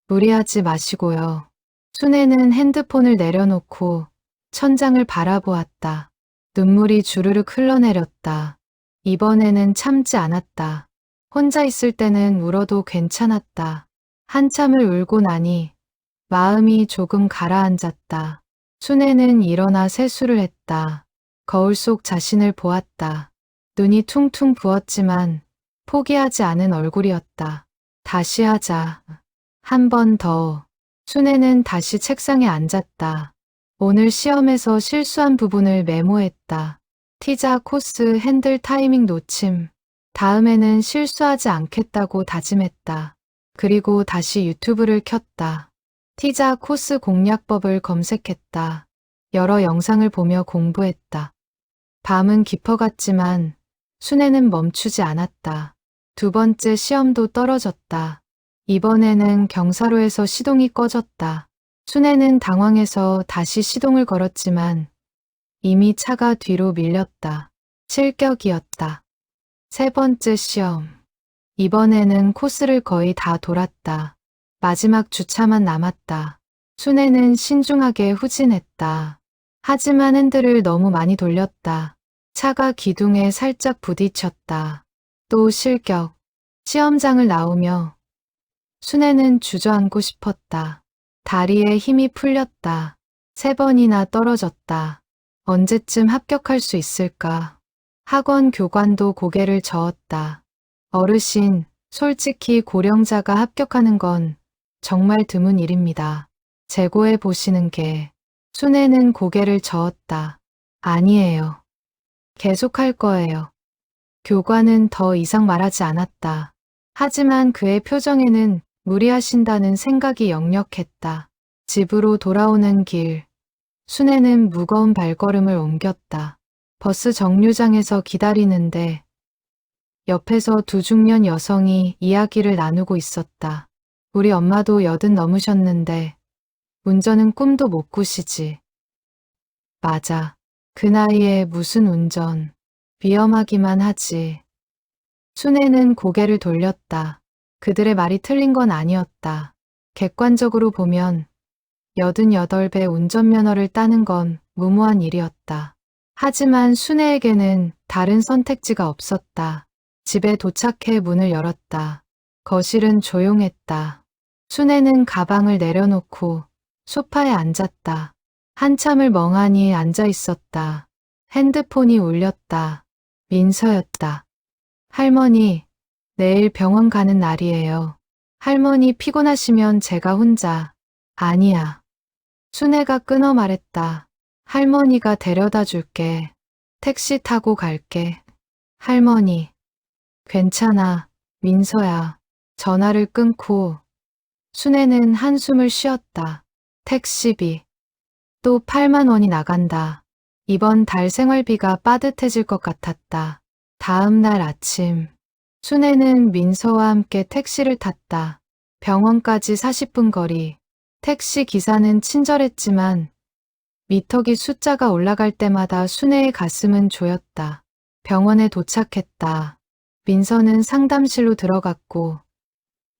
무리하지 마시고요. 순애는 핸드폰을 내려놓고 천장을 바라보았다. 눈물이 주르륵 흘러내렸다. 이번에는 참지 않았다. 혼자 있을 때는 울어도 괜찮았다. 한참을 울고 나니 마음이 조금 가라앉았다. 순애는 일어나 세수를 했다. 거울 속 자신을 보았다. 눈이 퉁퉁 부었지만 포기하지 않은 얼굴이었다. 다시 하자. 한 번 더. 순애는 다시 책상에 앉았다. 오늘 시험에서 실수한 부분을 메모했다. 티자 코스 핸들 타이밍 놓침. 다음에는 실수하지 않겠다고 다짐했다. 그리고 다시 유튜브를 켰다. 티자 코스 공략법을 검색했다. 여러 영상을 보며 공부했다. 밤은 깊어갔지만 순애는 멈추지 않았다. 두 번째 시험도 떨어졌다. 이번에는 경사로에서 시동이 꺼졌다. 순애는 당황해서 다시 시동을 걸었지만 이미 차가 뒤로 밀렸다. 실격이었다. 세 번째 시험. 이번에는 코스를 거의 다 돌았다. 마지막 주차만 남았다. 순애는 신중하게 후진했다. 하지만 핸들을 너무 많이 돌렸다. 차가 기둥에 살짝 부딪혔다. 또 실격. 시험장을 나오며 순애는 주저앉고 싶었다. 다리에 힘이 풀렸다. 3번이나 떨어졌다. 언제쯤 합격할 수 있을까? 학원 교관도 고개를 저었다. 어르신, 솔직히 고령자가 합격하는 건 정말 드문 일입니다. 재고해 보시는 게. 순애는 고개를 저었다. 아니에요. 계속할 거예요. 교관은 더 이상 말하지 않았다. 하지만 그의 표정에는 무리하신다는 생각이 역력했다. 집으로 돌아오는 길. 순애는 무거운 발걸음을 옮겼다. 버스 정류장에서 기다리는데 옆에서 두 중년 여성이 이야기를 나누고 있었다. 우리 엄마도 80 넘으셨는데 운전은 꿈도 못 꾸시지. 맞아. 그 나이에 무슨 운전. 위험하기만 하지. 순애는 고개를 돌렸다. 그들의 말이 틀린 건 아니었다. 객관적으로 보면 88배 운전면허를 따는 건 무모한 일이었다. 하지만 순애에게는 다른 선택지가 없었다. 집에 도착해 문을 열었다. 거실은 조용했다. 순애는 가방을 내려놓고 소파에 앉았다. 한참을 멍하니 앉아 있었다. 핸드폰이 울렸다. 민서였다. 할머니, 내일 병원 가는 날이에요. 할머니 피곤하시면 제가 혼자. 아니야. 순애가 끊어 말했다. 할머니가 데려다 줄게. 택시 타고 갈게. 할머니. 괜찮아. 민서야. 전화를 끊고 순애는 한숨을 쉬었다. 택시비. 또 8만 원이 나간다. 이번 달 생활비가 빠듯해질 것 같았다. 다음 날 아침. 순애는 민서와 함께 택시를 탔다. 병원까지 40분 거리. 택시 기사는 친절했지만 미터기 숫자가 올라갈 때마다 순애의 가슴은 조였다. 병원에 도착했다. 민서는 상담실로 들어갔고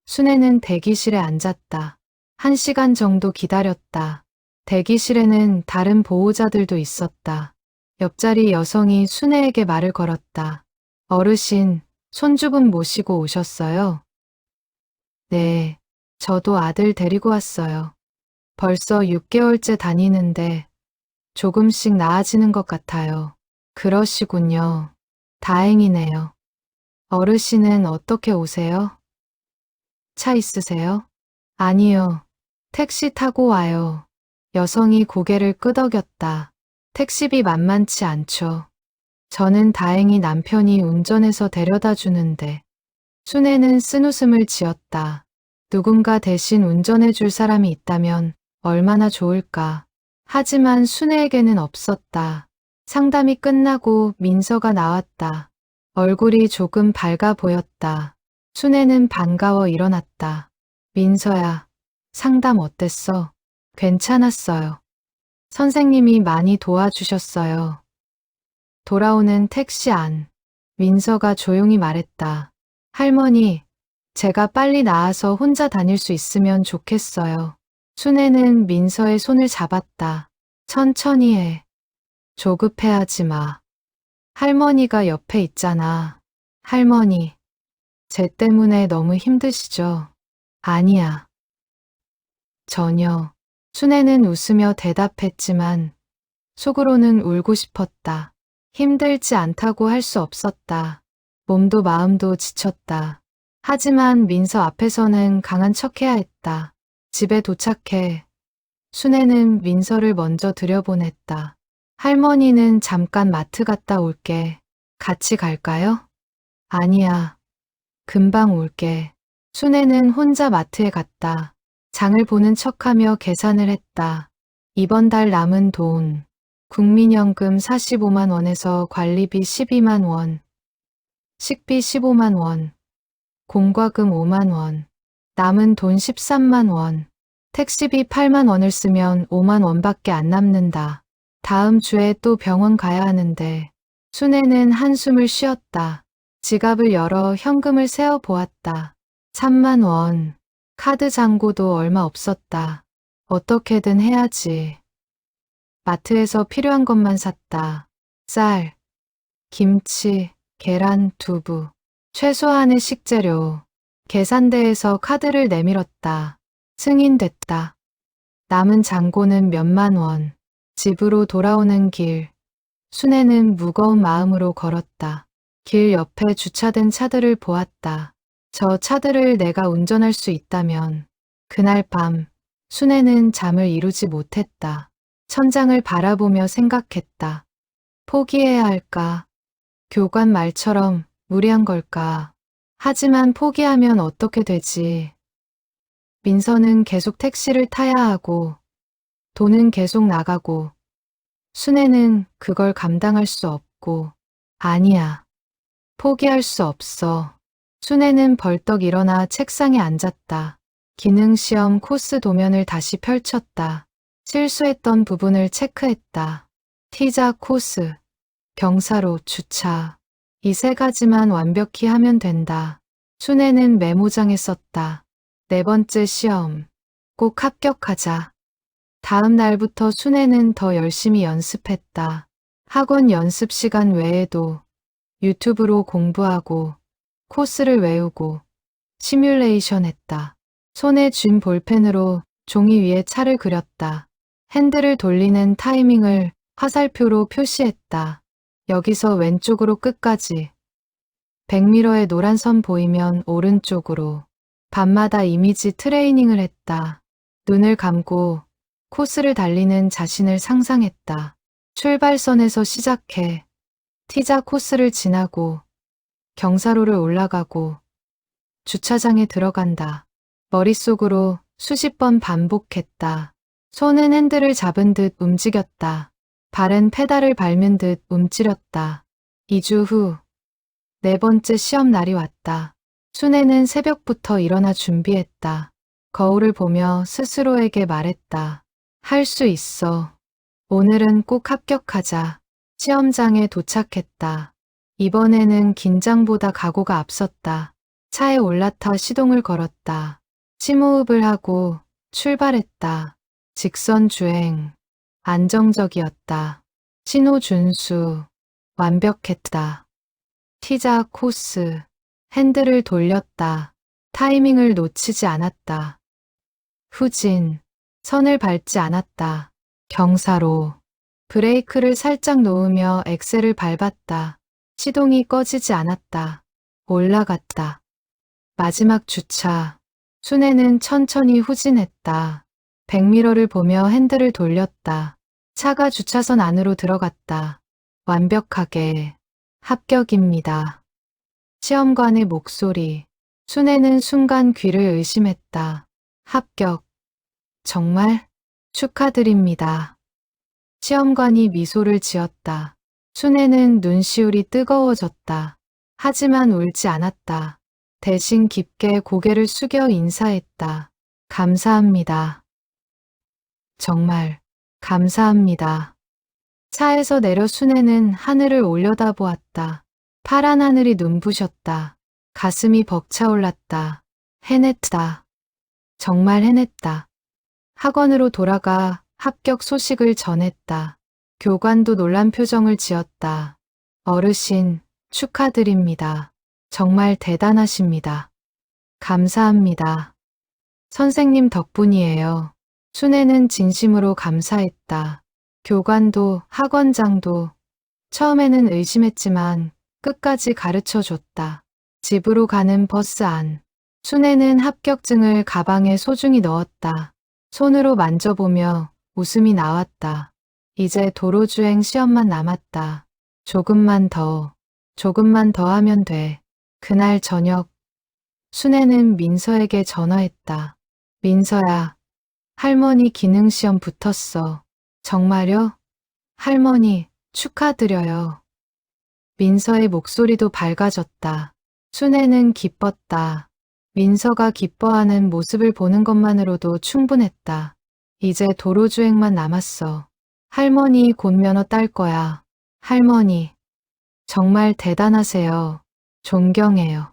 순애는 대기실에 앉았다. 1시간 정도 기다렸다. 대기실에는 다른 보호자들도 있었다. 옆자리 여성이 순애에게 말을 걸었다. 어르신, 손주분 모시고 오셨어요? 네, 저도 아들 데리고 왔어요. 벌써 6개월째 다니는데 조금씩 나아지는 것 같아요. 그러시군요. 다행이네요. 어르신은 어떻게 오세요? 차 있으세요? 아니요. 택시 타고 와요. 여성이 고개를 끄덕였다. 택시비 만만치 않죠. 저는 다행히 남편이 운전해서 데려다 주는데. 순애는 쓴웃음을 지었다. 누군가 대신 운전해 줄 사람이 있다면 얼마나 좋을까. 하지만 순애에게는 없었다. 상담이 끝나고 민서가 나왔다. 얼굴이 조금 밝아 보였다. 순애는 반가워 일어났다. 민서야, 상담 어땠어? 괜찮았어요. 선생님이 많이 도와주셨어요. 돌아오는 택시 안. 민서가 조용히 말했다. 할머니, 제가 빨리 나아서 혼자 다닐 수 있으면 좋겠어요. 순애는 민서의 손을 잡았다. 천천히 해. 조급해하지 마. 할머니가 옆에 있잖아. 할머니, 쟤 때문에 너무 힘드시죠? 아니야. 전혀. 순애는 웃으며 대답했지만 속으로는 울고 싶었다. 힘들지 않다고 할 수 없었다. 몸도 마음도 지쳤다. 하지만 민서 앞에서는 강한 척해야 했다. 집에 도착해 순애는 민서를 먼저 들여보냈다. 할머니는 잠깐 마트 갔다 올게. 같이 갈까요? 아니야. 금방 올게. 순애는 혼자 마트에 갔다. 장을 보는 척하며 계산을 했다. 이번 달 남은 돈. 국민연금 45만 원에서 관리비 12만 원. 식비 15만 원. 공과금 5만 원. 남은 돈 13만 원. 택시비 8만 원을 쓰면 5만 원밖에 안 남는다. 다음 주에 또 병원 가야 하는데. 순애는 한숨을 쉬었다. 지갑을 열어 현금을 세어 보았다. 3만 원. 카드 잔고도 얼마 없었다. 어떻게든 해야지. 마트에서 필요한 것만 샀다. 쌀, 김치, 계란, 두부. 최소한의 식재료. 계산대에서 카드를 내밀었다. 승인됐다. 남은 잔고는 몇만 원. 집으로 돌아오는 길. 순애는 무거운 마음으로 걸었다. 길 옆에 주차된 차들을 보았다. 저 차들을 내가 운전할 수 있다면. 그날 밤 순애는 잠을 이루지 못했다. 천장을 바라보며 생각했다. 포기해야 할까? 교관 말처럼 무리한 걸까? 하지만 포기하면 어떻게 되지? 민서는 계속 택시를 타야 하고 돈은 계속 나가고 순애는 그걸 감당할 수 없고 아니야. 포기할 수 없어. 순애는 벌떡 일어나 책상에 앉았다. 기능시험 코스 도면을 다시 펼쳤다. 실수했던 부분을 체크했다. 티자 코스, 경사로 주차. 이 3가지만 완벽히 하면 된다. 순애는 메모장에 썼다. 4번째 시험. 꼭 합격하자. 다음 날부터 순애는 더 열심히 연습했다. 학원 연습 시간 외에도 유튜브로 공부하고 코스를 외우고 시뮬레이션 했다. 손에 쥔 볼펜으로 종이 위에 차를 그렸다. 핸들을 돌리는 타이밍을 화살표로 표시했다. 여기서 왼쪽으로 끝까지. 100m의 노란 선 보이면 오른쪽으로. 밤마다 이미지 트레이닝을 했다. 눈을 감고 코스를 달리는 자신을 상상했다. 출발선에서 시작해 티자 코스를 지나고 경사로를 올라가고 주차장에 들어간다. 머릿속으로 수십 번 반복했다. 손은 핸들을 잡은 듯 움직였다. 발은 페달을 밟는 듯 움츠렸다. 2주 후 4번째 시험 날이 왔다. 순애는 새벽부터 일어나 준비했다. 거울을 보며 스스로에게 말했다. 할 수 있어. 오늘은 꼭 합격하자. 시험장에 도착했다. 이번에는 긴장보다 각오가 앞섰다. 차에 올라타 시동을 걸었다. 심호흡을 하고 출발했다. 직선 주행. 안정적이었다. 신호 준수. 완벽했다. T자 코스. 핸들을 돌렸다. 타이밍을 놓치지 않았다. 후진. 선을 밟지 않았다. 경사로. 브레이크를 살짝 놓으며 엑셀을 밟았다. 시동이 꺼지지 않았다. 올라갔다. 마지막 주차. 순애는 천천히 후진했다. 백미러를 보며 핸들을 돌렸다. 차가 주차선 안으로 들어갔다. 완벽하게. 합격입니다. 시험관의 목소리. 순애는 순간 귀를 의심했다. 합격. 정말? 축하드립니다. 시험관이 미소를 지었다. 순애는 눈시울이 뜨거워졌다. 하지만 울지 않았다. 대신 깊게 고개를 숙여 인사했다. 감사합니다. 정말 감사합니다. 차에서 내려 순애는 하늘을 올려다보았다. 파란 하늘이 눈부셨다. 가슴이 벅차올랐다. 해냈다. 정말 해냈다. 학원으로 돌아가 합격 소식을 전했다. 교관도 놀란 표정을 지었다. 어르신, 축하드립니다. 정말 대단하십니다. 감사합니다. 선생님 덕분이에요. 순애는 진심으로 감사했다. 교관도 학원장도 처음에는 의심했지만 끝까지 가르쳐줬다. 집으로 가는 버스 안. 순애는 합격증을 가방에 소중히 넣었다. 손으로 만져보며 웃음이 나왔다. 이제 도로주행 시험만 남았다. 조금만 더 하면 돼. 그날 저녁, 순애는 민서에게 전화했다. 민서야, 할머니 기능시험 붙었어. 정말요? 할머니, 축하드려요. 민서의 목소리도 밝아졌다. 순애는 기뻤다. 민서가 기뻐하는 모습을 보는 것만으로도 충분했다. 이제 도로주행만 남았어. 할머니 곧 면허 딸 거야. 할머니, 정말 대단하세요. 존경해요.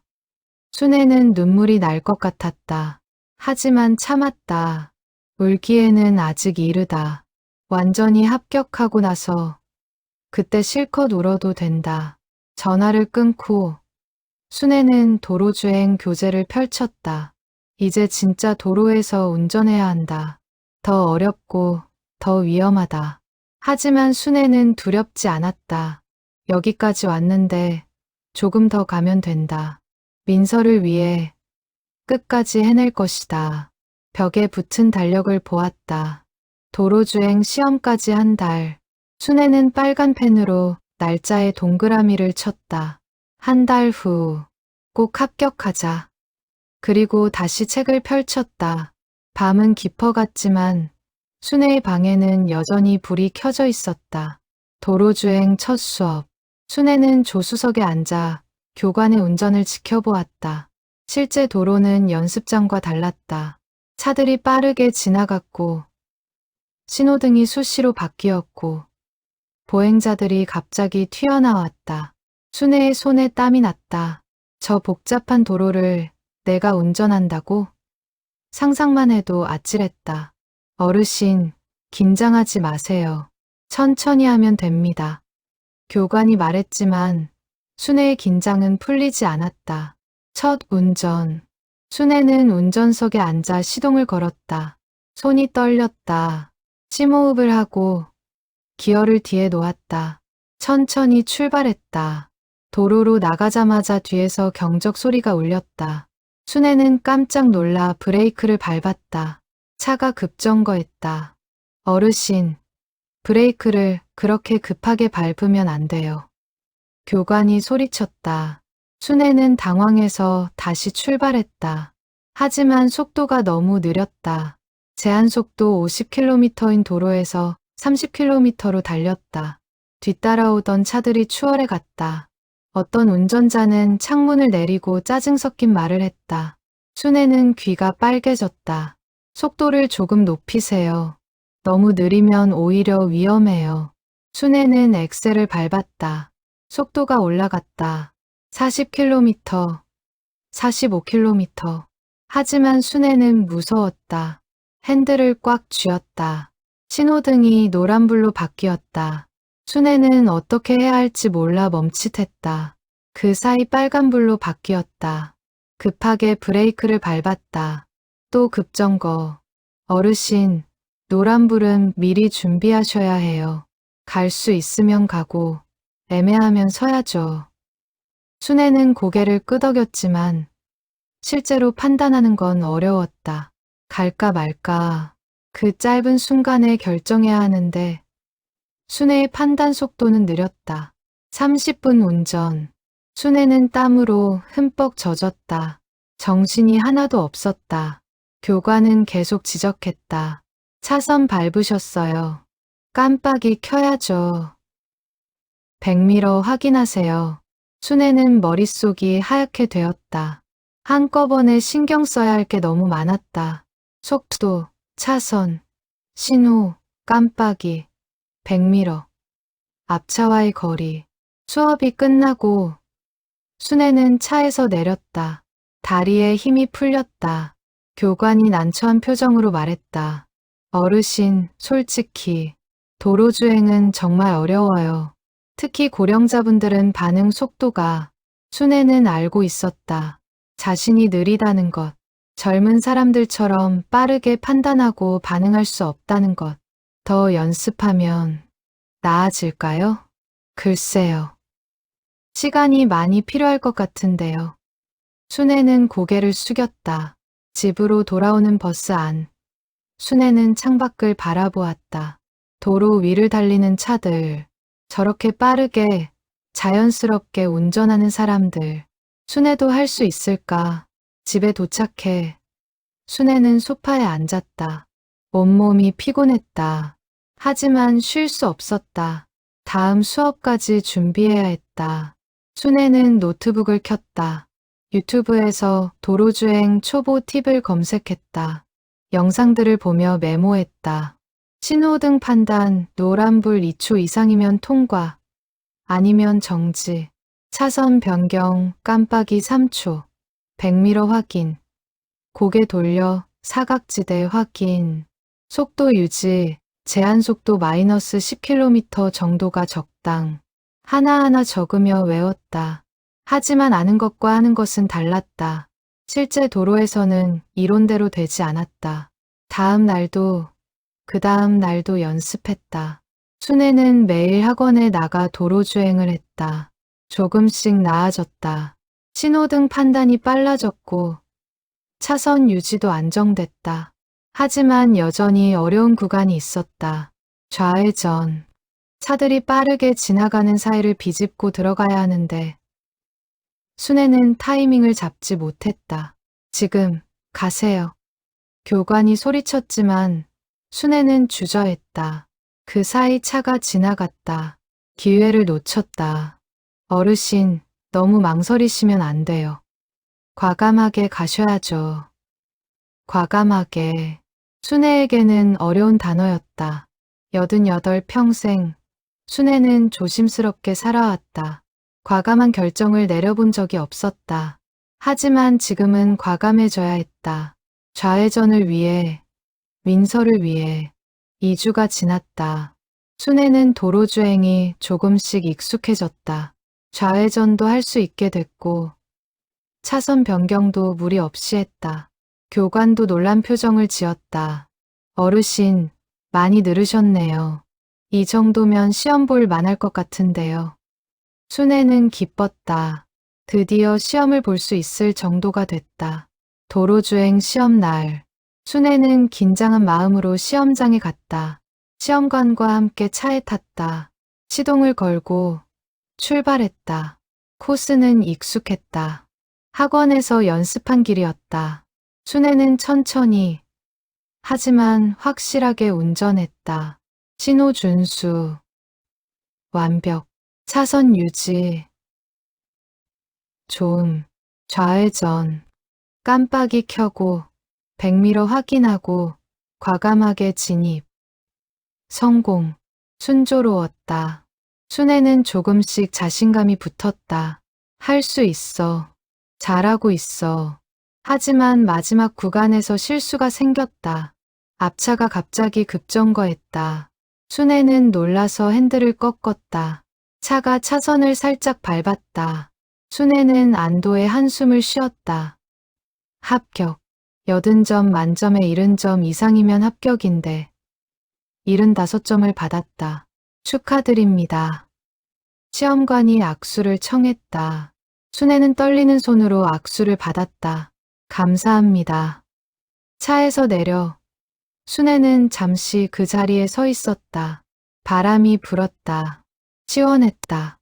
순애는 눈물이 날 것 같았다. 하지만 참았다. 울기에는 아직 이르다. 완전히 합격하고 나서 그때 실컷 울어도 된다. 전화를 끊고 순애는 도로주행 교재를 펼쳤다. 이제 진짜 도로에서 운전해야 한다. 더 어렵고 더 위험하다. 하지만 순애는 두렵지 않았다. 여기까지 왔는데 조금 더 가면 된다. 민서를 위해 끝까지 해낼 것이다. 벽에 붙은 달력을 보았다. 도로주행 시험까지 한 달. 순애는 빨간 펜으로 날짜에 동그라미를 쳤다. 한 달 후, 꼭 합격하자. 그리고 다시 책을 펼쳤다. 밤은 깊어갔지만 순애의 방에는 여전히 불이 켜져 있었다. 도로주행 첫 수업. 순애는 조수석에 앉아 교관의 운전을 지켜보았다. 실제 도로는 연습장과 달랐다. 차들이 빠르게 지나갔고 신호등이 수시로 바뀌었고 보행자들이 갑자기 튀어나왔다. 순애의 손에 땀이 났다. 저 복잡한 도로를 내가 운전한다고? 상상만 해도 아찔했다. 어르신, 긴장하지 마세요. 천천히 하면 됩니다. 교관이 말했지만 순애의 긴장은 풀리지 않았다. 첫 운전. 순애는 운전석에 앉아 시동을 걸었다. 손이 떨렸다. 심호흡을 하고 기어를 뒤에 놓았다. 천천히 출발했다. 도로로 나가자마자 뒤에서 경적 소리가 울렸다. 순애는 깜짝 놀라 브레이크를 밟았다. 차가 급정거했다. 어르신, 브레이크를 그렇게 급하게 밟으면 안 돼요. 교관이 소리쳤다. 순애는 당황해서 다시 출발했다. 하지만 속도가 너무 느렸다. 제한속도 50km인 도로에서 30km로 달렸다. 뒤따라오던 차들이 추월해갔다. 어떤 운전자는 창문을 내리고 짜증 섞인 말을 했다. 순애는 귀가 빨개졌다. 속도를 조금 높이세요. 너무 느리면 오히려 위험해요. 순애는 엑셀을 밟았다. 속도가 올라갔다. 40km, 45km. 하지만 순애는 무서웠다. 핸들을 꽉 쥐었다. 신호등이 노란불로 바뀌었다. 순애는 어떻게 해야 할지 몰라 멈칫했다. 그 사이 빨간불로 바뀌었다. 급하게 브레이크를 밟았다. 또 급정거. 어르신, 노란불은 미리 준비하셔야 해요. 갈 수 있으면 가고, 애매하면 서야죠. 순애는 고개를 끄덕였지만 실제로 판단하는 건 어려웠다. 갈까 말까. 그 짧은 순간에 결정해야 하는데 순애의 판단 속도는 느렸다. 30분 운전. 순애는 땀으로 흠뻑 젖었다. 정신이 하나도 없었다. 교관은 계속 지적했다. 차선 밟으셨어요. 깜빡이 켜야죠. 백미러 확인하세요. 순애는 머릿속이 하얗게 되었다. 한꺼번에 신경 써야 할 게 너무 많았다. 속도, 차선, 신호, 깜빡이, 백미러, 앞차와의 거리. 수업이 끝나고 순애는 차에서 내렸다. 다리에 힘이 풀렸다. 교관이 난처한 표정으로 말했다. 어르신, 솔직히 도로주행은 정말 어려워요. 특히 고령자분들은 반응 속도가. 순애는 알고 있었다. 자신이 느리다는 것, 젊은 사람들처럼 빠르게 판단하고 반응할 수 없다는 것. 더 연습하면 나아질까요? 글쎄요. 시간이 많이 필요할 것 같은데요. 순애는 고개를 숙였다. 집으로 돌아오는 버스 안. 순애는 창밖을 바라보았다. 도로 위를 달리는 차들. 저렇게 빠르게 자연스럽게 운전하는 사람들. 순애도 할 수 있을까? 집에 도착해 순애는 소파에 앉았다. 온몸이 피곤했다. 하지만 쉴 수 없었다. 다음 수업까지 준비해야 했다. 순애는 노트북을 켰다. 유튜브에서 도로주행 초보 팁을 검색했다. 영상들을 보며 메모했다. 신호등 판단, 노란불 2초 이상이면 통과, 아니면 정지, 차선 변경, 깜빡이 3초, 백미러 확인, 고개 돌려 사각지대 확인, 속도 유지, 제한 속도 마이너스 10km 정도가 적당. 하나하나 적으며 외웠다. 하지만 아는 것과 하는 것은 달랐다. 실제 도로에서는 이론대로 되지 않았다. 다음 날도 그 다음 날도 연습했다. 순애는 매일 학원에 나가 도로주행을 했다. 조금씩 나아졌다. 신호등 판단이 빨라졌고 차선 유지도 안정됐다. 하지만 여전히 어려운 구간이 있었다. 좌회전. 차들이 빠르게 지나가는 사이를 비집고 들어가야 하는데 순애는 타이밍을 잡지 못했다. 지금 가세요. 교관이 소리쳤지만 순애는 주저했다. 그 사이 차가 지나갔다. 기회를 놓쳤다. 어르신, 너무 망설이시면 안 돼요. 과감하게 가셔야죠. 과감하게. 순애에게는 어려운 단어였다. 88 평생. 순애는 조심스럽게 살아왔다. 과감한 결정을 내려본 적이 없었다. 하지만 지금은 과감해져야 했다. 좌회전을 위해, 민서를 위해. 2주가 지났다. 순애는 도로주행이 조금씩 익숙해졌다. 좌회전도 할 수 있게 됐고 차선 변경도 무리 없이 했다. 교관도 놀란 표정을 지었다. 어르신, 많이 늘으셨네요. 이 정도면 시험 볼 만할 것 같은데요. 순애는 기뻤다. 드디어 시험을 볼 수 있을 정도가 됐다. 도로주행 시험 날. 순애는 긴장한 마음으로 시험장에 갔다. 시험관과 함께 차에 탔다. 시동을 걸고 출발했다. 코스는 익숙했다. 학원에서 연습한 길이었다. 순애는 천천히, 하지만 확실하게 운전했다. 신호 준수, 완벽, 차선 유지, 조음, 좌회전, 깜빡이 켜고, 백미러 확인하고, 과감하게 진입. 성공. 순조로웠다. 순애는 조금씩 자신감이 붙었다. 할 수 있어. 잘하고 있어. 하지만 마지막 구간에서 실수가 생겼다. 앞차가 갑자기 급정거했다. 순애는 놀라서 핸들을 꺾었다. 차가 차선을 살짝 밟았다. 순애는 안도의 한숨을 쉬었다. 합격. 80점 만점에 70점 이상이면 합격인데 75점을 받았다. 축하드립니다. 시험관이 악수를 청했다. 순애는 떨리는 손으로 악수를 받았다. 감사합니다. 차에서 내려 순애는 잠시 그 자리에 서 있었다. 바람이 불었다. 시원했다.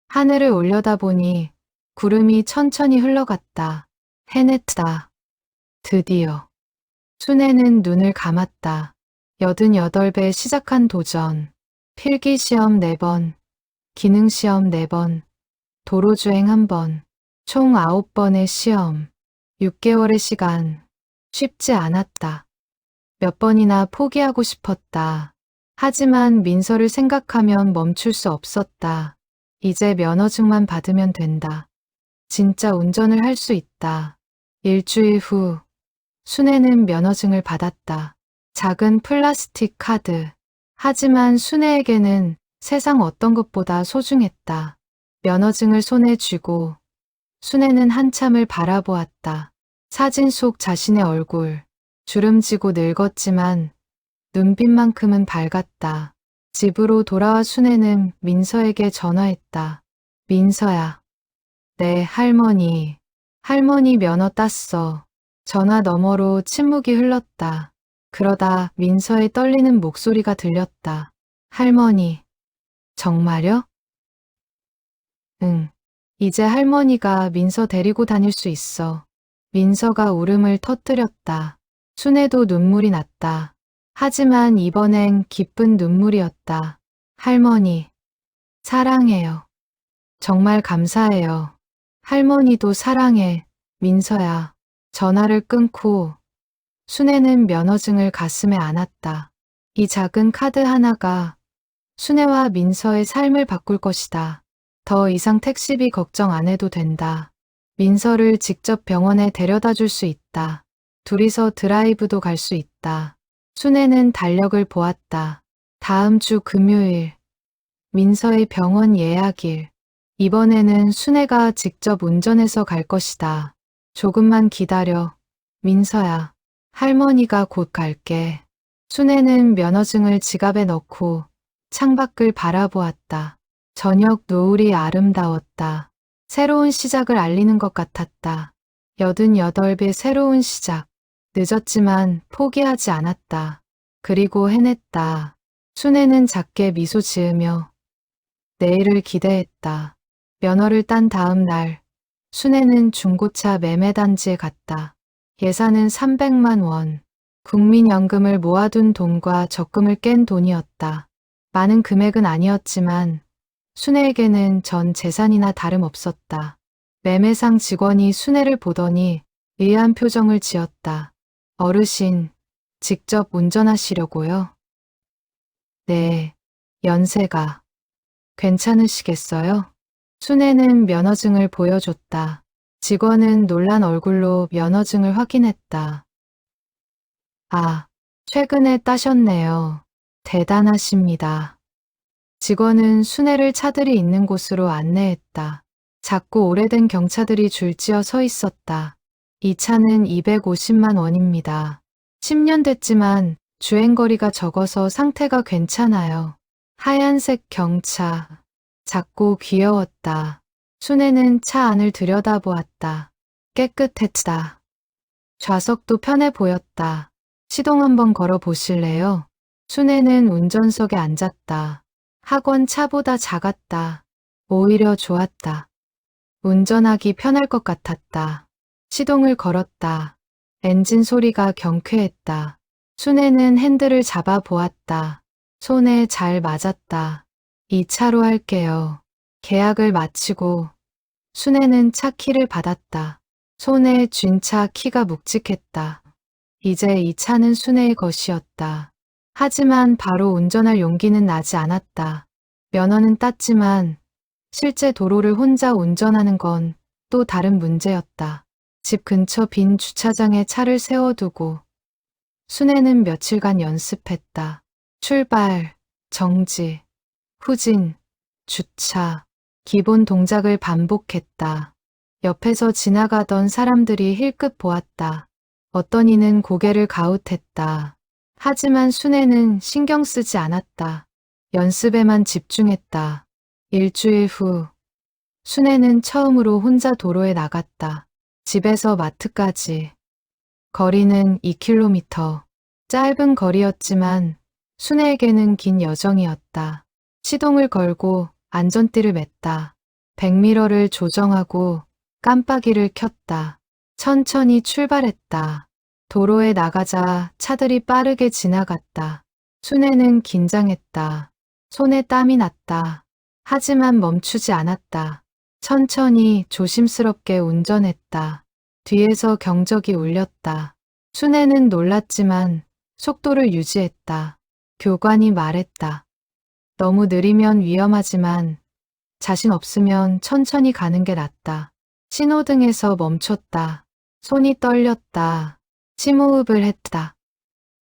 하늘을 올려다보니 구름이 천천히 흘러갔다. 해냈다. 드디어. 순애는 눈을 감았다. 88배 시작한 도전. 필기시험 4번, 기능시험 4번, 도로주행 1번, 총 9번의 시험. 6개월의 시간. 쉽지 않았다. 몇 번이나 포기하고 싶었다. 하지만 민서를 생각하면 멈출 수 없었다. 이제 면허증만 받으면 된다. 진짜 운전을 할 수 있다. 일주일 후, 순애는 면허증을 받았다. 작은 플라스틱 카드. 하지만 순애에게는 세상 어떤 것보다 소중했다. 면허증을 손에 쥐고 순애는 한참을 바라보았다. 사진 속 자신의 얼굴. 주름지고 늙었지만 눈빛만큼은 밝았다. 집으로 돌아와 순애는 민서에게 전화했다. 민서야. 네, 할머니. 할머니 면허 땄어. 전화 너머로 침묵이 흘렀다. 그러다 민서의 떨리는 목소리가 들렸다. 할머니. 정말요? 응. 이제 할머니가 민서 데리고 다닐 수 있어. 민서가 울음을 터뜨렸다. 순애도 눈물이 났다. 하지만 이번엔 기쁜 눈물이었다. 할머니. 사랑해요. 정말 감사해요. 할머니도 사랑해. 민서야. 전화를 끊고 순애는 면허증을 가슴에 안았다. 이 작은 카드 하나가 순애와 민서의 삶을 바꿀 것이다. 더 이상 택시비 걱정 안 해도 된다. 민서를 직접 병원에 데려다 줄 수 있다. 둘이서 드라이브도 갈 수 있다. 순애는 달력을 보았다. 다음 주 금요일. 민서의 병원 예약일. 이번에는 순애가 직접 운전해서 갈 것이다. 조금만 기다려. 민서야. 할머니가 곧 갈게. 순애는 면허증을 지갑에 넣고 창밖을 바라보았다. 저녁 노을이 아름다웠다. 새로운 시작을 알리는 것 같았다. 88배 새로운 시작. 늦었지만 포기하지 않았다. 그리고 해냈다. 순애는 작게 미소 지으며 내일을 기대했다. 면허를 딴 다음 날, 순애는 중고차 매매단지에 갔다. 예산은 300만 원. 국민연금을 모아둔 돈과 적금을 깬 돈이었다. 많은 금액은 아니었지만 순애에게는 전 재산이나 다름없었다. 매매상 직원이 순애를 보더니 의아한 표정을 지었다. 어르신, 직접 운전하시려고요? 네, 연세가. 괜찮으시겠어요? 순애는 면허증을 보여줬다. 직원은 놀란 얼굴로 면허증을 확인했다. 아, 최근에 따셨네요. 대단하십니다. 직원은 순애를 차들이 있는 곳으로 안내했다. 작고 오래된 경차들이 줄지어 서 있었다. 이 차는 250만 원입니다. 10년 됐지만 주행거리가 적어서 상태가 괜찮아요. 하얀색 경차. 작고 귀여웠다. 순애는 차 안을 들여다보았다. 깨끗했다. 좌석도 편해 보였다. 시동 한번 걸어 보실래요? 순애는 운전석에 앉았다. 학원 차보다 작았다. 오히려 좋았다. 운전하기 편할 것 같았다. 시동을 걸었다. 엔진 소리가 경쾌했다. 순애는 핸들을 잡아 보았다. 손에 잘 맞았다. 이 차로 할게요. 계약을 마치고 순애는 차 키를 받았다. 손에 쥔 차 키가 묵직했다. 이제 이 차는 순애의 것이었다. 하지만 바로 운전할 용기는 나지 않았다. 면허는 땄지만 실제 도로를 혼자 운전하는 건 또 다른 문제였다. 집 근처 빈 주차장에 차를 세워두고 순애는 며칠간 연습했다. 출발, 정지, 후진, 주차, 기본 동작을 반복했다. 옆에서 지나가던 사람들이 힐끗 보았다. 어떤 이는 고개를 가웃했다. 하지만 순애는 신경 쓰지 않았다. 연습에만 집중했다. 일주일 후, 순애는 처음으로 혼자 도로에 나갔다. 집에서 마트까지. 거리는 2km. 짧은 거리였지만 순애에게는 긴 여정이었다. 시동을 걸고 안전띠를 맸다. 백미러를 조정하고 깜빡이를 켰다. 천천히 출발했다. 도로에 나가자 차들이 빠르게 지나갔다. 순애는 긴장했다. 손에 땀이 났다. 하지만 멈추지 않았다. 천천히 조심스럽게 운전했다. 뒤에서 경적이 울렸다. 순애는 놀랐지만 속도를 유지했다. 교관이 말했다. 너무 느리면 위험하지만 자신 없으면 천천히 가는 게 낫다. 신호등에서 멈췄다. 손이 떨렸다. 심호흡을 했다.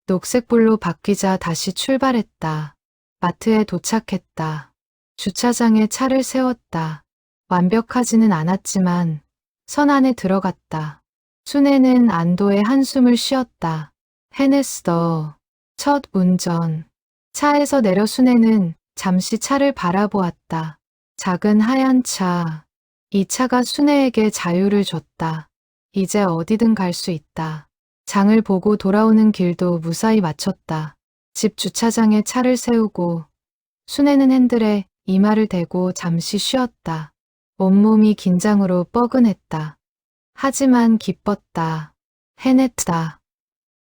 녹색불로 바뀌자 다시 출발했다. 마트에 도착했다. 주차장에 차를 세웠다. 완벽하지는 않았지만 선 안에 들어갔다. 순애는 안도의 한숨을 쉬었다. 해냈어. 첫 운전. 차에서 내려 순애는 잠시 차를 바라보았다. 작은 하얀 차. 이 차가 순애에게 자유를 줬다. 이제 어디든 갈 수 있다. 장을 보고 돌아오는 길도 무사히 마쳤다. 집 주차장에 차를 세우고 순애는 핸들에 이마를 대고 잠시 쉬었다. 온몸이 긴장으로 뻐근했다. 하지만 기뻤다. 해냈다.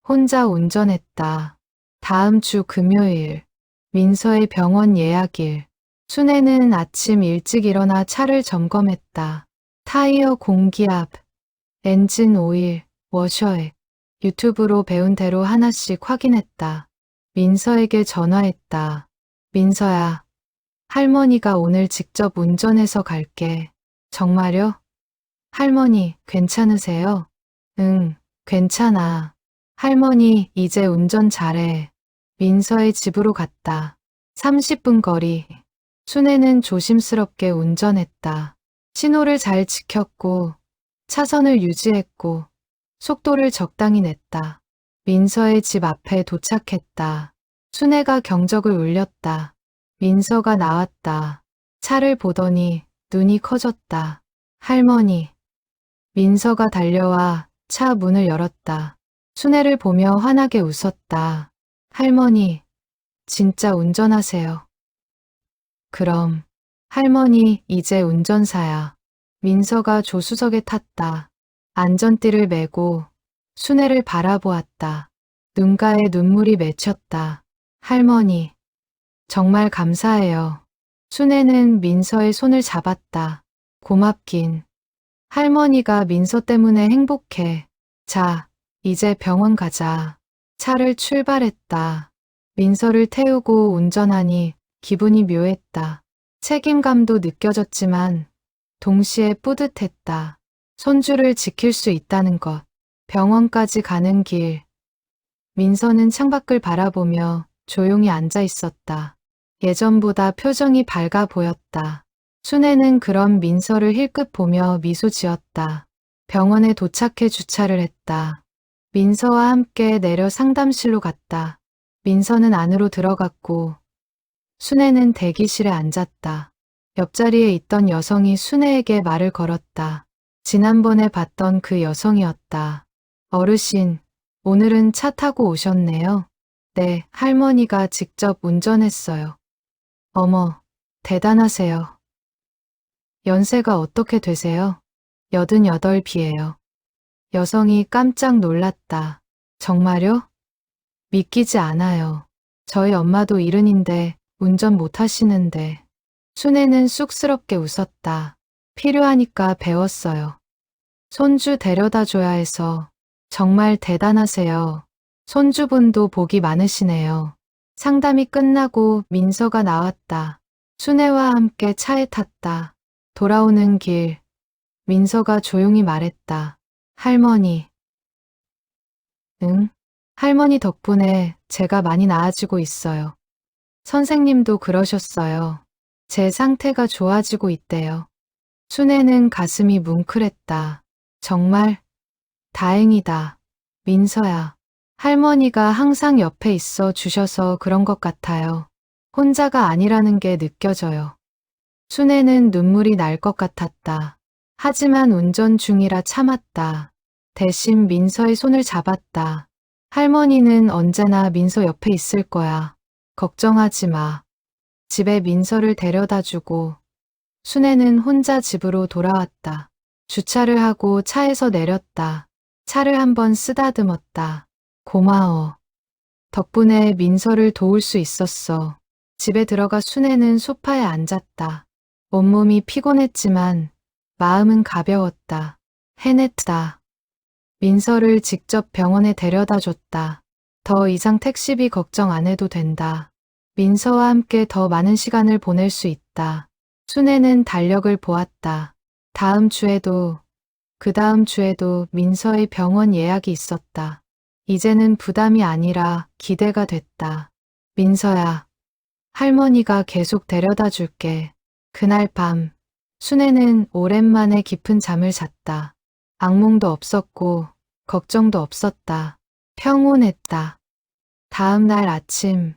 혼자 운전했다. 다음 주 금요일, 민서의 병원 예약일. 순애는 아침 일찍 일어나 차를 점검했다. 타이어 공기압, 엔진 오일, 워셔액. 유튜브로 배운 대로 하나씩 확인했다. 민서에게 전화했다. 민서야, 할머니가 오늘 직접 운전해서 갈게. 정말요? 할머니, 괜찮으세요? 응, 괜찮아. 할머니, 이제 운전 잘해. 민서의 집으로 갔다. 30분 거리. 순애는 조심스럽게 운전했다. 신호를 잘 지켰고, 차선을 유지했고, 속도를 적당히 냈다. 민서의 집 앞에 도착했다. 순애가 경적을 울렸다. 민서가 나왔다. 차를 보더니 눈이 커졌다. 할머니. 민서가 달려와 차 문을 열었다. 순애를 보며 환하게 웃었다. 할머니, 진짜 운전하세요. 그럼, 할머니 이제 운전사야. 민서가 조수석에 탔다. 안전띠를 매고 순애를 바라보았다. 눈가에 눈물이 맺혔다. 할머니, 정말 감사해요. 순애는 민서의 손을 잡았다. 고맙긴. 할머니가 민서 때문에 행복해. 자, 이제 병원 가자. 차를 출발했다. 민서를 태우고 운전하니 기분이 묘했다. 책임감도 느껴졌지만 동시에 뿌듯했다. 손주를 지킬 수 있다는 것. 병원까지 가는 길. 민서는 창밖을 바라보며 조용히 앉아 있었다. 예전보다 표정이 밝아 보였다. 순애는 그런 민서를 힐끗 보며 미소 지었다. 병원에 도착해 주차를 했다. 민서와 함께 내려 상담실로 갔다. 민서는 안으로 들어갔고 순애는 대기실에 앉았다. 옆자리에 있던 여성이 순애에게 말을 걸었다. 지난번에 봤던 그 여성이었다. 어르신, 오늘은 차 타고 오셨네요. 네, 할머니가 직접 운전했어요. 어머, 대단하세요. 연세가 어떻게 되세요? 88이에요. 여성이 깜짝 놀랐다. 정말요? 믿기지 않아요. 저희 엄마도 70인데 운전 못 하시는데. 순애는 쑥스럽게 웃었다. 필요하니까 배웠어요. 손주 데려다 줘야 해서. 정말 대단하세요. 손주분도 복이 많으시네요. 상담이 끝나고 민서가 나왔다. 순애와 함께 차에 탔다. 돌아오는 길, 민서가 조용히 말했다. 할머니. 응? 할머니 덕분에 제가 많이 나아지고 있어요. 선생님도 그러셨어요. 제 상태가 좋아지고 있대요. 순애는 가슴이 뭉클했다. 정말 다행이다. 민서야. 할머니가 항상 옆에 있어 주셔서 그런 것 같아요. 혼자가 아니라는 게 느껴져요. 순애는 눈물이 날 것 같았다. 하지만 운전 중이라 참았다. 대신 민서의 손을 잡았다. 할머니는 언제나 민서 옆에 있을 거야. 걱정하지 마. 집에 민서를 데려다 주고 순애는 혼자 집으로 돌아왔다. 주차를 하고 차에서 내렸다. 차를 한번 쓰다듬었다. 고마워. 덕분에 민서를 도울 수 있었어. 집에 들어가 순애는 소파에 앉았다. 온몸이 피곤했지만 마음은 가벼웠다. 해냈다. 민서를 직접 병원에 데려다 줬다. 더 이상 택시비 걱정 안 해도 된다. 민서와 함께 더 많은 시간을 보낼 수 있다. 순애는 달력을 보았다. 다음 주에도 그 다음 주에도 민서의 병원 예약이 있었다. 이제는 부담이 아니라 기대가 됐다. 민서야, 할머니가 계속 데려다 줄게. 그날 밤, 순애는 오랜만에 깊은 잠을 잤다. 악몽도 없었고 걱정도 없었다. 평온했다. 다음 날 아침,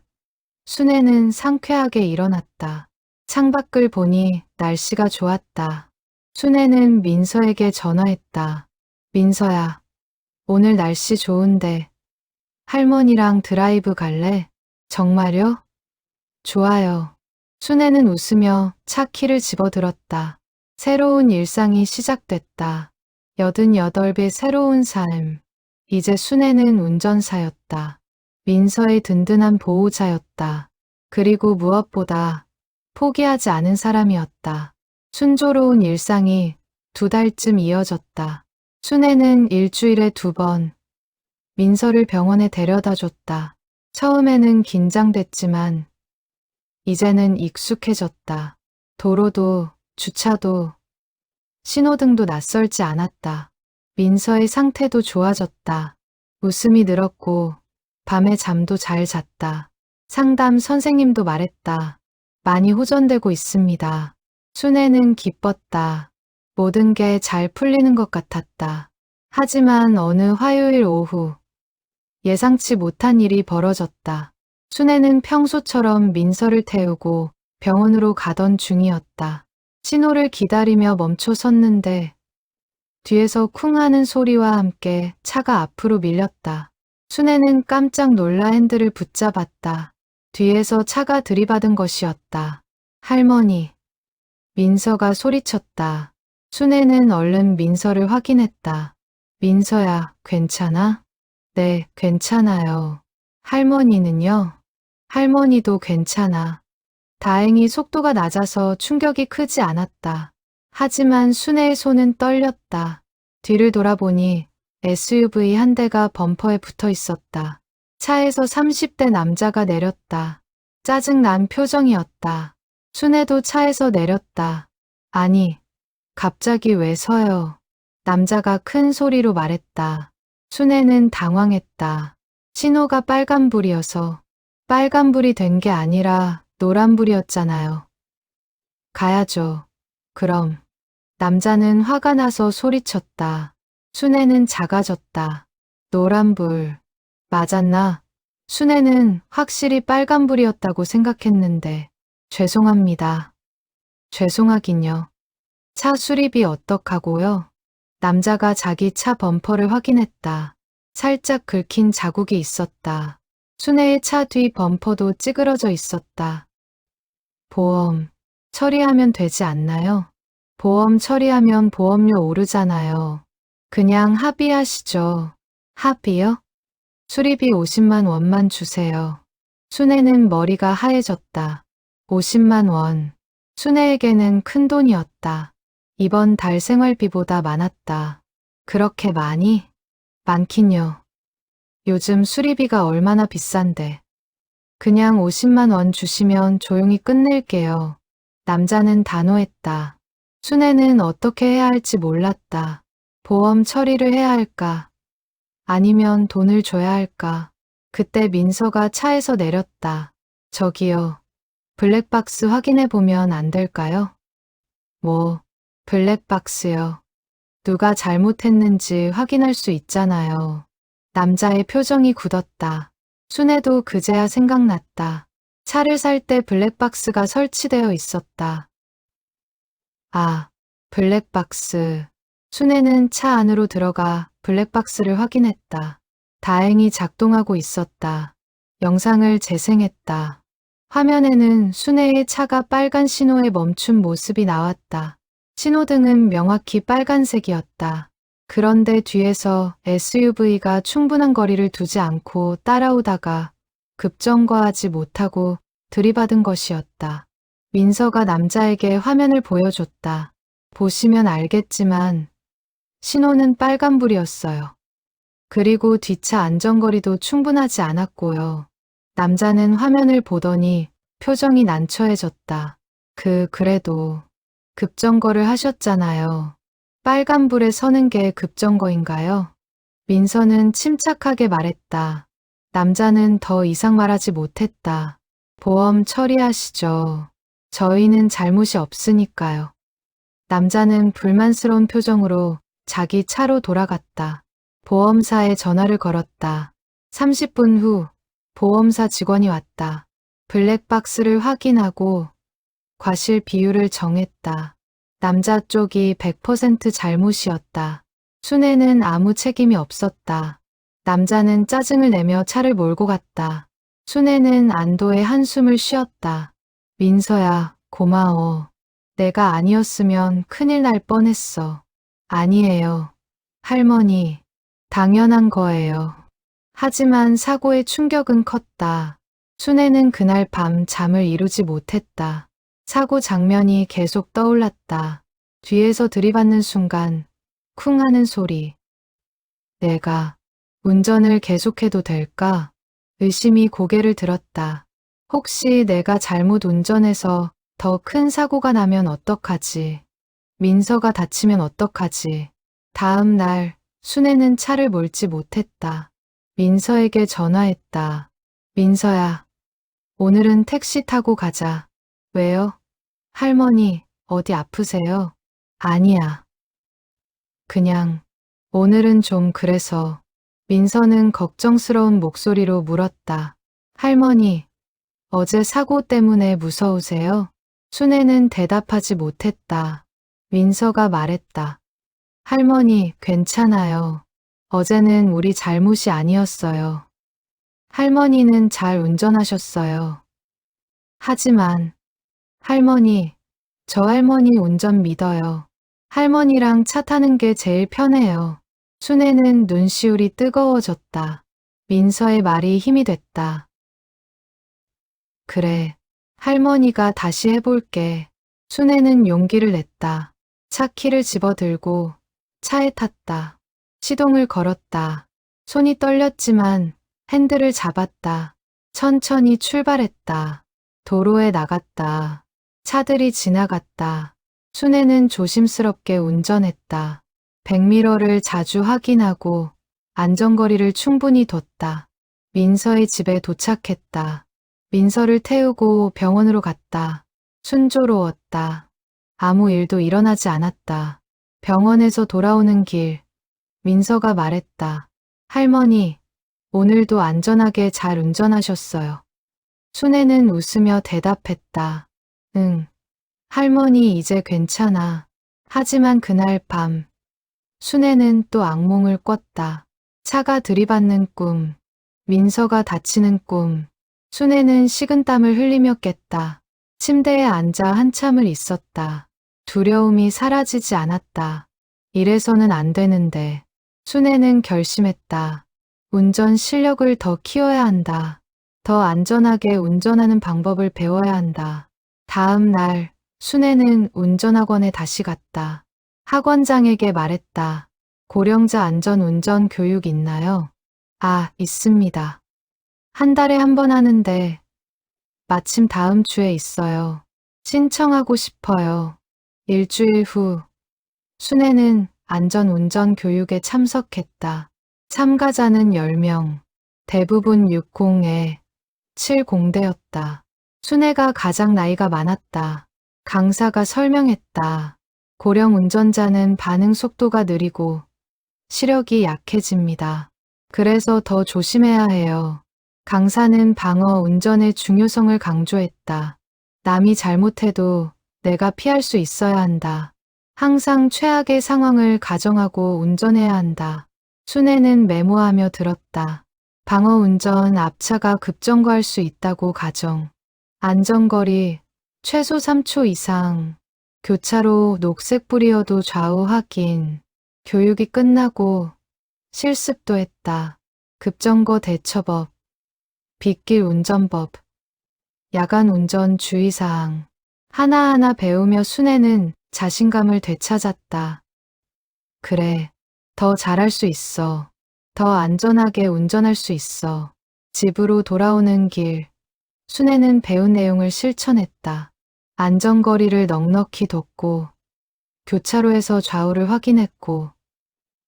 순애는 상쾌하게 일어났다. 창밖을 보니 날씨가 좋았다. 순애는 민서에게 전화했다. 민서야, 오늘 날씨 좋은데 할머니랑 드라이브 갈래? 정말요? 좋아요. 순애는 웃으며 차 키를 집어들었다. 새로운 일상이 시작됐다. 88배 새로운 삶. 이제 순애는 운전사였다. 민서의 든든한 보호자였다. 그리고 무엇보다 포기하지 않은 사람이었다. 순조로운 일상이 2달쯤 이어졌다. 순애는 일주일에 2번 민서를 병원에 데려다 줬다. 처음에는 긴장됐지만 이제는 익숙해졌다. 도로도 주차도 신호등도 낯설지 않았다. 민서의 상태도 좋아졌다. 웃음이 늘었고 밤에 잠도 잘 잤다. 상담 선생님도 말했다. 많이 호전되고 있습니다. 순애는 기뻤다. 모든 게 잘 풀리는 것 같았다. 하지만 어느 화요일 오후 예상치 못한 일이 벌어졌다. 순애는 평소처럼 민서를 태우고 병원으로 가던 중이었다. 신호를 기다리며 멈춰 섰는데 뒤에서 쿵 하는 소리와 함께 차가 앞으로 밀렸다. 순애는 깜짝 놀라 핸들을 붙잡았다. 뒤에서 차가 들이받은 것이었다. 할머니. 민서가 소리쳤다. 순애는 얼른 민서를 확인했다. 민서야, 괜찮아? 네, 괜찮아요. 할머니는요? 할머니도 괜찮아. 다행히 속도가 낮아서 충격이 크지 않았다. 하지만 순애의 손은 떨렸다. 뒤를 돌아보니 SUV 한 대가 범퍼에 붙어 있었다. 차에서 30대 남자가 내렸다. 짜증난 표정이었다. 순애도 차에서 내렸다. 아니, 갑자기 왜 서요? 남자가 큰 소리로 말했다. 순애는 당황했다. 신호가 빨간불이어서 빨간불이 된 게 아니라 노란불이었잖아요. 가야죠. 그럼. 남자는 화가 나서 소리쳤다. 순애는 작아졌다. 노란불. 맞았나? 순애는 확실히 빨간불이었다고 생각했는데. 죄송합니다. 죄송하긴요. 차 수리비 어떡하고요? 남자가 자기 차 범퍼를 확인했다. 살짝 긁힌 자국이 있었다. 순애의 차 뒤 범퍼도 찌그러져 있었다. 보험 처리하면 되지 않나요? 보험 처리하면 보험료 오르잖아요. 그냥 합의하시죠. 합의요? 수리비 50만 원만 주세요. 순애는 머리가 하얘졌다. 50만 원. 순애에게는 큰 돈이었다. 이번 달 생활비보다 많았다. 그렇게 많이? 많긴요. 요즘 수리비가 얼마나 비싼데. 그냥 50만 원 주시면 조용히 끝낼게요. 남자는 단호했다. 순애는 어떻게 해야 할지 몰랐다. 보험 처리를 해야 할까? 아니면 돈을 줘야 할까? 그때 민서가 차에서 내렸다. 저기요. 블랙박스 확인해 보면 안 될까요? 뭐, 블랙박스요. 누가 잘못했는지 확인할 수 있잖아요. 남자의 표정이 굳었다. 순애도 그제야 생각났다. 차를 살 때 블랙박스가 설치되어 있었다. 아, 블랙박스. 순애는 차 안으로 들어가 블랙박스를 확인했다. 다행히 작동하고 있었다. 영상을 재생했다. 화면에는 순애의 차가 빨간 신호에 멈춘 모습이 나왔다. 신호등은 명확히 빨간색이었다. 그런데 뒤에서 SUV가 충분한 거리를 두지 않고 따라오다가 급정거하지 못하고 들이받은 것이었다. 민서가 남자에게 화면을 보여줬다. 보시면 알겠지만 신호는 빨간불이었어요. 그리고 뒷차 안전거리도 충분하지 않았고요. 남자는 화면을 보더니 표정이 난처해졌다. 그래도 급정거를 하셨잖아요. 빨간불에 서는 게 급정거인가요? 민서는 침착하게 말했다. 남자는 더 이상 말하지 못했다. 보험 처리하시죠. 저희는 잘못이 없으니까요. 남자는 불만스러운 표정으로 자기 차로 돌아갔다. 보험사에 전화를 걸었다. 30분 후 보험사 직원이 왔다. 블랙박스를 확인하고 과실 비율을 정했다. 남자 쪽이 100% 잘못이었다. 순애는 아무 책임이 없었다. 남자는 짜증을 내며 차를 몰고 갔다. 순애는 안도의 한숨을 쉬었다. 민서야, 고마워. 내가 아니었으면 큰일 날 뻔했어. 아니에요. 할머니, 당연한 거예요. 하지만 사고의 충격은 컸다. 순애는 그날 밤 잠을 이루지 못했다. 사고 장면이 계속 떠올랐다. 뒤에서 들이받는 순간 쿵 하는 소리. 내가 운전을 계속해도 될까? 의심이 고개를 들었다. 혹시 내가 잘못 운전해서 더 큰 사고가 나면 어떡하지? 민서가 다치면 어떡하지? 다음 날 순애는 차를 몰지 못했다. 민서에게 전화했다. 민서야, 오늘은 택시 타고 가자. 왜요? 할머니, 어디 아프세요? 아니야. 그냥 오늘은 좀 그래서. 민서는 걱정스러운 목소리로 물었다. 할머니, 어제 사고 때문에 무서우세요? 순애는 대답하지 못했다. 민서가 말했다. 할머니, 괜찮아요. 어제는 우리 잘못이 아니었어요. 할머니는 잘 운전하셨어요. 하지만 할머니, 저 할머니 운전 믿어요. 할머니랑 차 타는 게 제일 편해요. 순애는 눈시울이 뜨거워졌다. 민서의 말이 힘이 됐다. 그래, 할머니가 다시 해볼게. 순애는 용기를 냈다. 차 키를 집어들고 차에 탔다. 시동을 걸었다. 손이 떨렸지만 핸들을 잡았다. 천천히 출발했다. 도로에 나갔다. 차들이 지나갔다. 순애는 조심스럽게 운전했다. 백미러를 자주 확인하고 안전거리를 충분히 뒀다. 민서의 집에 도착했다. 민서를 태우고 병원으로 갔다. 순조로웠다. 아무 일도 일어나지 않았다. 병원에서 돌아오는 길, 민서가 말했다. 할머니, 오늘도 안전하게 잘 운전하셨어요. 순애는 웃으며 대답했다. 응, 할머니 이제 괜찮아. 하지만 그날 밤, 순애는 또 악몽을 꿨다. 차가 들이받는 꿈, 민서가 다치는 꿈. 순애는 식은땀을 흘리며 깼다. 침대에 앉아 한참을 있었다. 두려움이 사라지지 않았다. 이래서는 안 되는데. 순애는 결심했다. 운전 실력을 더 키워야 한다. 더 안전하게 운전하는 방법을 배워야 한다. 다음 날 순애는 운전학원에 다시 갔다. 학원장에게 말했다. 고령자 안전 운전 교육 있나요? 아, 있습니다. 한 달에 한 번 하는데 마침 다음 주에 있어요. 신청하고 싶어요. 일주일 후, 순애는 안전운전 교육에 참석했다. 참가자는 10명, 대부분 60에 70대였다. 순애가 가장 나이가 많았다. 강사가 설명했다. 고령 운전자는 반응 속도가 느리고 시력이 약해집니다. 그래서 더 조심해야 해요. 강사는 방어 운전의 중요성을 강조했다. 남이 잘못해도 내가 피할 수 있어야 한다. 항상 최악의 상황을 가정하고 운전해야 한다. 순애는 메모하며 들었다. 방어 운전 앞차가 급정거할 수 있다고 가정. 안전거리 최소 3초 이상. 교차로 녹색불이어도 좌우 확인. 교육이 끝나고 실습도 했다. 급정거 대처법, 빗길 운전법, 야간 운전 주의사항. 하나하나 배우며 순애는 자신감을 되찾았다. 그래, 더 잘할 수 있어. 더 안전하게 운전할 수 있어. 집으로 돌아오는 길, 순애는 배운 내용을 실천했다. 안전거리를 넉넉히 뒀고, 교차로에서 좌우를 확인했고,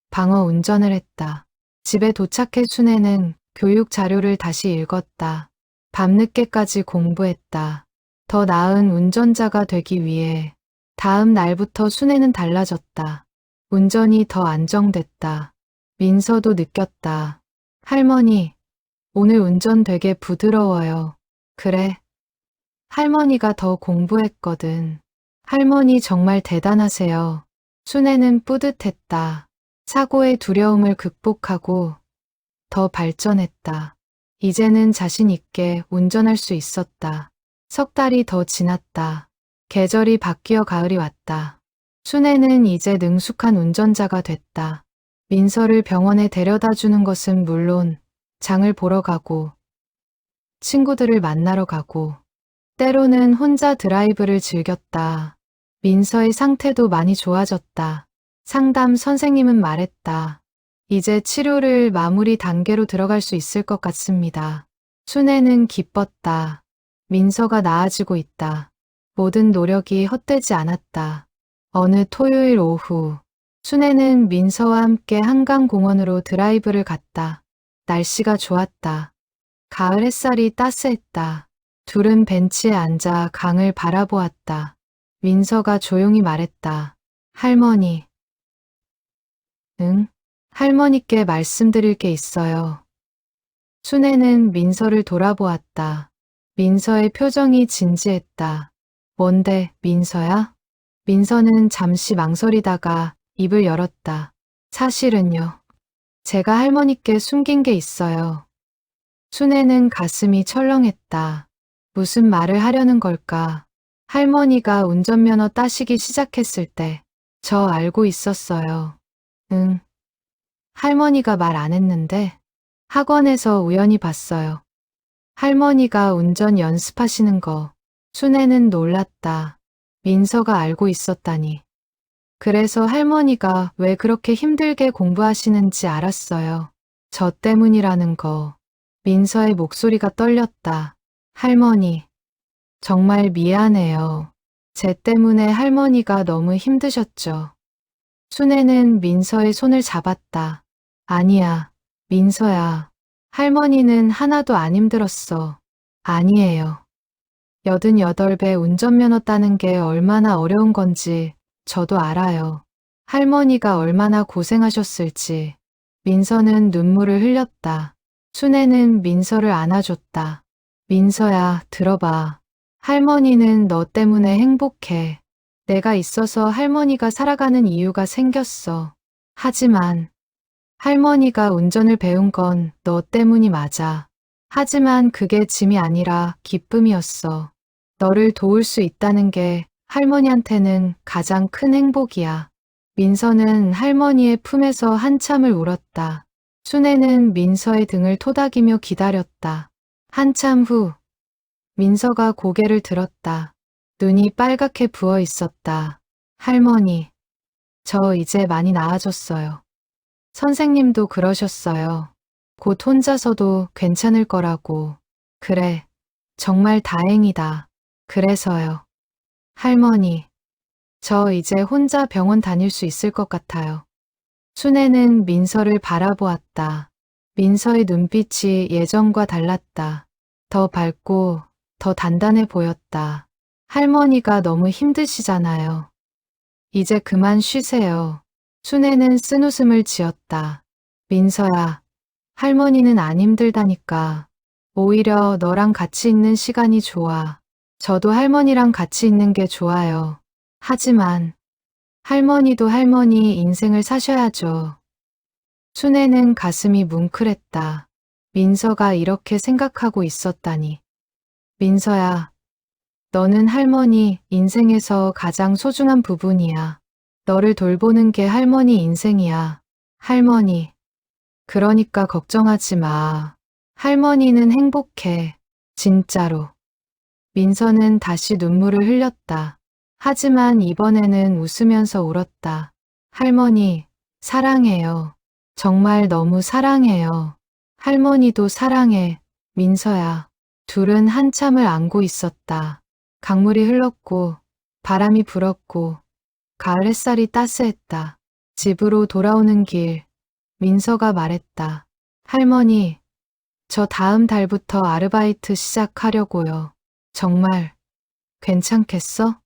방어 운전을 했다. 집에 도착해 순애는 교육 자료를 다시 읽었다. 밤늦게까지 공부했다. 더 나은 운전자가 되기 위해 다음 날부터 순애는 달라졌다. 운전이 더 안정됐다. 민서도 느꼈다. 할머니, 오늘 운전 되게 부드러워요. 그래. 할머니가 더 공부했거든. 할머니 정말 대단하세요. 순애는 뿌듯했다. 사고의 두려움을 극복하고 더 발전했다. 이제는 자신 있게 운전할 수 있었다. 석 달이 더 지났다. 계절이 바뀌어 가을이 왔다. 순애는 이제 능숙한 운전자가 됐다. 민서를 병원에 데려다 주는 것은 물론 장을 보러 가고 친구들을 만나러 가고 때로는 혼자 드라이브를 즐겼다. 민서의 상태도 많이 좋아졌다. 상담 선생님은 말했다. 이제 치료를 마무리 단계로 들어갈 수 있을 것 같습니다. 순애는 기뻤다. 민서가 나아지고 있다. 모든 노력이 헛되지 않았다. 어느 토요일 오후, 순애는 민서와 함께 한강공원으로 드라이브를 갔다. 날씨가 좋았다. 가을 햇살이 따스했다. 둘은 벤치에 앉아 강을 바라보았다. 민서가 조용히 말했다. 할머니. 응? 할머니께 말씀드릴 게 있어요. 순애는 민서를 돌아보았다. 민서의 표정이 진지했다. 뭔데, 민서야? 민서는 잠시 망설이다가 입을 열었다. 사실은요. 제가 할머니께 숨긴 게 있어요. 순애는 가슴이 철렁했다. 무슨 말을 하려는 걸까? 할머니가 운전면허 따시기 시작했을 때 저 알고 있었어요. 응. 할머니가 말 안 했는데 학원에서 우연히 봤어요. 할머니가 운전 연습하시는 거. 순애는 놀랐다. 민서가 알고 있었다니. 그래서 할머니가 왜 그렇게 힘들게 공부하시는지 알았어요. 저 때문이라는 거. 민서의 목소리가 떨렸다. 할머니, 정말 미안해요. 제 때문에 할머니가 너무 힘드셨죠. 순애는 민서의 손을 잡았다. 아니야, 민서야. 할머니는 하나도 안 힘들었어. 아니에요. 88배 운전면허 따는 게 얼마나 어려운 건지 저도 알아요. 할머니가 얼마나 고생하셨을지. 민서는 눈물을 흘렸다. 순애는 민서를 안아줬다. 민서야, 들어봐. 할머니는 너 때문에 행복해. 내가 있어서 할머니가 살아가는 이유가 생겼어. 하지만 할머니가 운전을 배운 건 너 때문이 맞아. 하지만 그게 짐이 아니라 기쁨이었어. 너를 도울 수 있다는 게 할머니한테는 가장 큰 행복이야. 민서는 할머니의 품에서 한참을 울었다. 순애는 민서의 등을 토닥이며 기다렸다. 한참 후, 민서가 고개를 들었다. 눈이 빨갛게 부어 있었다. 할머니, 저 이제 많이 나아졌어요. 선생님도 그러셨어요. 곧 혼자서도 괜찮을 거라고. 그래, 정말 다행이다. 그래서요. 할머니, 저 이제 혼자 병원 다닐 수 있을 것 같아요. 순애는 민서를 바라보았다. 민서의 눈빛이 예전과 달랐다. 더 밝고 더 단단해 보였다. 할머니가 너무 힘드시잖아요. 이제 그만 쉬세요. 순애는 쓴웃음을 지었다. 민서야, 할머니는 안 힘들다니까. 오히려 너랑 같이 있는 시간이 좋아. 저도 할머니랑 같이 있는 게 좋아요. 하지만 할머니도 할머니 인생을 사셔야죠. 순애는 가슴이 뭉클했다. 민서가 이렇게 생각하고 있었다니. 민서야, 너는 할머니 인생에서 가장 소중한 부분이야. 너를 돌보는 게 할머니 인생이야. 할머니. 그러니까 걱정하지 마. 할머니는 행복해. 진짜로. 민서는 다시 눈물을 흘렸다. 하지만 이번에는 웃으면서 울었다. 할머니, 사랑해요. 정말 너무 사랑해요. 할머니도 사랑해. 민서야. 둘은 한참을 안고 있었다. 강물이 흘렀고, 바람이 불었고, 가을 햇살이 따스했다. 집으로 돌아오는 길, 민서가 말했다. 할머니, 저 다음 달부터 아르바이트 시작하려고요. 정말 괜찮겠어?